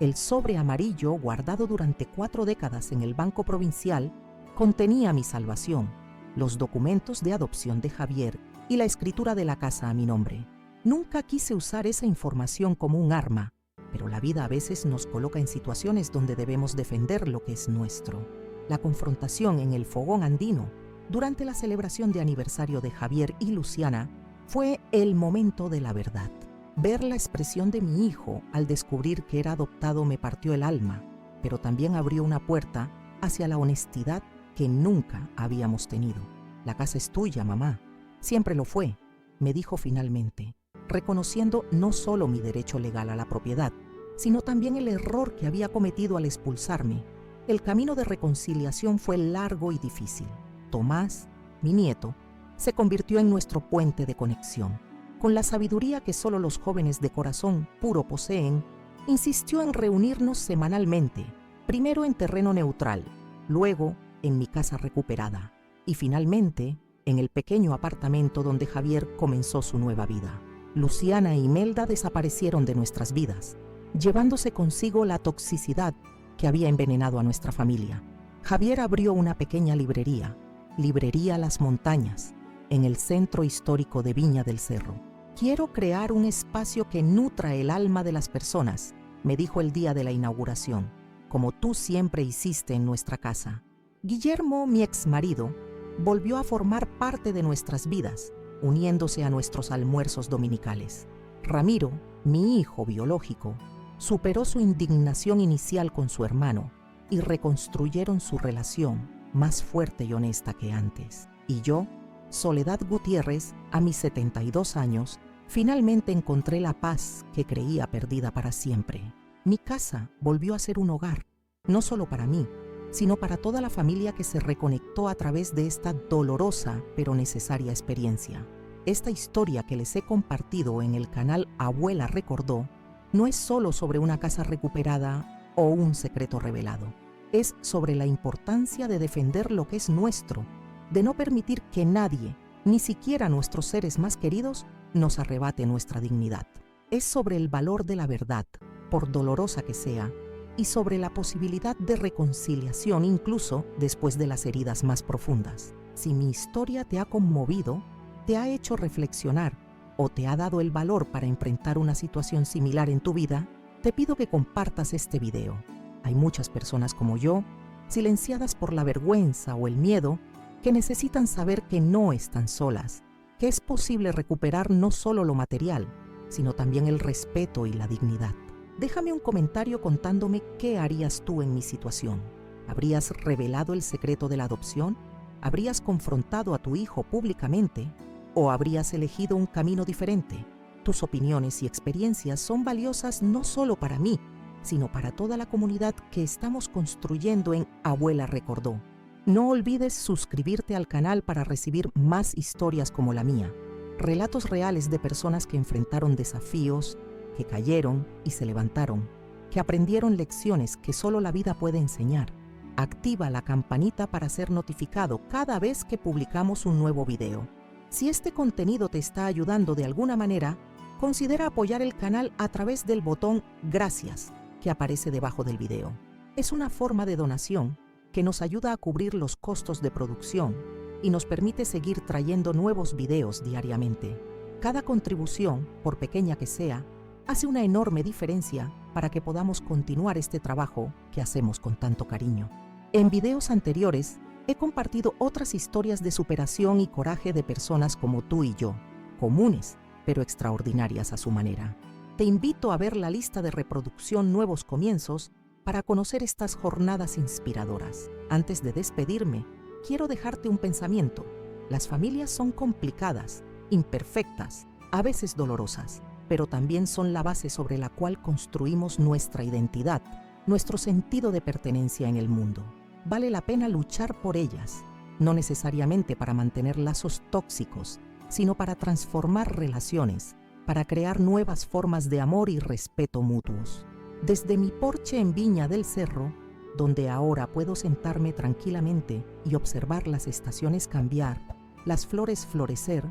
El sobre amarillo, guardado durante 4 décadas en el Banco Provincial, contenía mi salvación, los documentos de adopción de Javier y la escritura de la casa a mi nombre. Nunca quise usar esa información como un arma, pero la vida a veces nos coloca en situaciones donde debemos defender lo que es nuestro. La confrontación en el fogón andino, durante la celebración de aniversario de Javier y Luciana, fue el momento de la verdad. Ver la expresión de mi hijo al descubrir que era adoptado me partió el alma, pero también abrió una puerta hacia la honestidad que nunca habíamos tenido. La casa es tuya, mamá. Siempre lo fue, me dijo finalmente, reconociendo no solo mi derecho legal a la propiedad, sino también el error que había cometido al expulsarme. El camino de reconciliación fue largo y difícil. Tomás, mi nieto, se convirtió en nuestro puente de conexión. Con la sabiduría que solo los jóvenes de corazón puro poseen, insistió en reunirnos semanalmente, primero en terreno neutral, luego en mi casa recuperada y finalmente en el pequeño apartamento donde Javier comenzó su nueva vida. Luciana e Imelda desaparecieron de nuestras vidas, llevándose consigo la toxicidad que había envenenado a nuestra familia. Javier abrió una pequeña librería, Librería Las Montañas, en el centro histórico de Viña del Cerro. Quiero crear un espacio que nutra el alma de las personas, me dijo el día de la inauguración, como tú siempre hiciste en nuestra casa. Guillermo, mi exmarido, volvió a formar parte de nuestras vidas, uniéndose a nuestros almuerzos dominicales. Ramiro, mi hijo biológico, superó su indignación inicial con su hermano y reconstruyeron su relación más fuerte y honesta que antes. Y yo, Soledad Gutiérrez, a mis 72 años, finalmente encontré la paz que creía perdida para siempre. Mi casa volvió a ser un hogar, no solo para mí, sino para toda la familia que se reconectó a través de esta dolorosa pero necesaria experiencia. Esta historia que les he compartido en el canal Abuela Recordó no es solo sobre una casa recuperada o un secreto revelado. Es sobre la importancia de defender lo que es nuestro, de no permitir que nadie, ni siquiera nuestros seres más queridos, nos arrebate nuestra dignidad. Es sobre el valor de la verdad, por dolorosa que sea, y sobre la posibilidad de reconciliación incluso después de las heridas más profundas. Si mi historia te ha conmovido, te ha hecho reflexionar o te ha dado el valor para enfrentar una situación similar en tu vida, te pido que compartas este video. Hay muchas personas como yo, silenciadas por la vergüenza o el miedo, que necesitan saber que no están solas, que es posible recuperar no solo lo material, sino también el respeto y la dignidad. Déjame un comentario contándome qué harías tú en mi situación. ¿Habrías revelado el secreto de la adopción? ¿Habrías confrontado a tu hijo públicamente? ¿O habrías elegido un camino diferente? Tus opiniones y experiencias son valiosas no solo para mí, sino para toda la comunidad que estamos construyendo en Abuela Recordó. No olvides suscribirte al canal para recibir más historias como la mía. Relatos reales de personas que enfrentaron desafíos, que cayeron y se levantaron, que aprendieron lecciones que solo la vida puede enseñar. Activa la campanita para ser notificado cada vez que publicamos un nuevo video. Si este contenido te está ayudando de alguna manera, considera apoyar el canal a través del botón Gracias que aparece debajo del video. Es una forma de donación que nos ayuda a cubrir los costos de producción y nos permite seguir trayendo nuevos videos diariamente. Cada contribución, por pequeña que sea, hace una enorme diferencia para que podamos continuar este trabajo que hacemos con tanto cariño. En videos anteriores, he compartido otras historias de superación y coraje de personas como tú y yo, comunes, pero extraordinarias a su manera. Te invito a ver la lista de reproducción Nuevos Comienzos para conocer estas jornadas inspiradoras. Antes de despedirme, quiero dejarte un pensamiento. Las familias son complicadas, imperfectas, a veces dolorosas, pero también son la base sobre la cual construimos nuestra identidad, nuestro sentido de pertenencia en el mundo. Vale la pena luchar por ellas, no necesariamente para mantener lazos tóxicos, sino para transformar relaciones, para crear nuevas formas de amor y respeto mutuos. Desde mi porche en Viña del Cerro, donde ahora puedo sentarme tranquilamente y observar las estaciones cambiar, las flores florecer,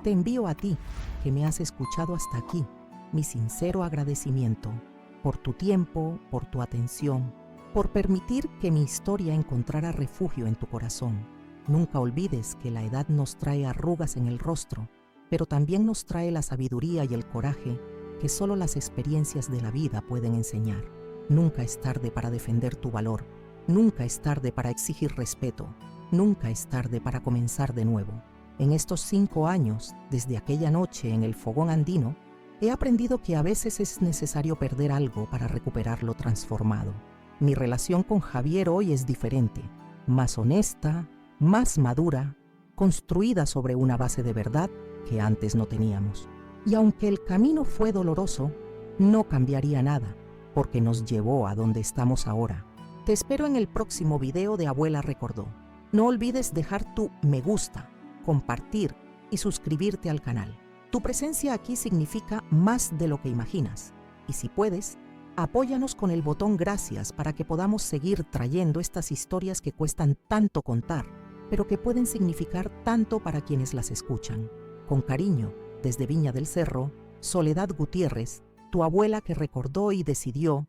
te envío a ti, que me has escuchado hasta aquí, mi sincero agradecimiento por tu tiempo, por tu atención, por permitir que mi historia encontrara refugio en tu corazón. Nunca olvides que la edad nos trae arrugas en el rostro, pero también nos trae la sabiduría y el coraje que solo las experiencias de la vida pueden enseñar. Nunca es tarde para defender tu valor, nunca es tarde para exigir respeto, nunca es tarde para comenzar de nuevo. En estos 5 años, desde aquella noche en el fogón andino, he aprendido que a veces es necesario perder algo para recuperar lo transformado. Mi relación con Javier hoy es diferente, más honesta, más madura, construida sobre una base de verdad que antes no teníamos. Y aunque el camino fue doloroso, no cambiaría nada, porque nos llevó a donde estamos ahora. Te espero en el próximo video de Abuela Recordó. No olvides dejar tu me gusta, compartir y suscribirte al canal. Tu presencia aquí significa más de lo que imaginas. Y si puedes, apóyanos con el botón Gracias para que podamos seguir trayendo estas historias que cuestan tanto contar, pero que pueden significar tanto para quienes las escuchan. Con cariño, desde Viña del Cerro, Soledad Gutiérrez, tu abuela que recordó y decidió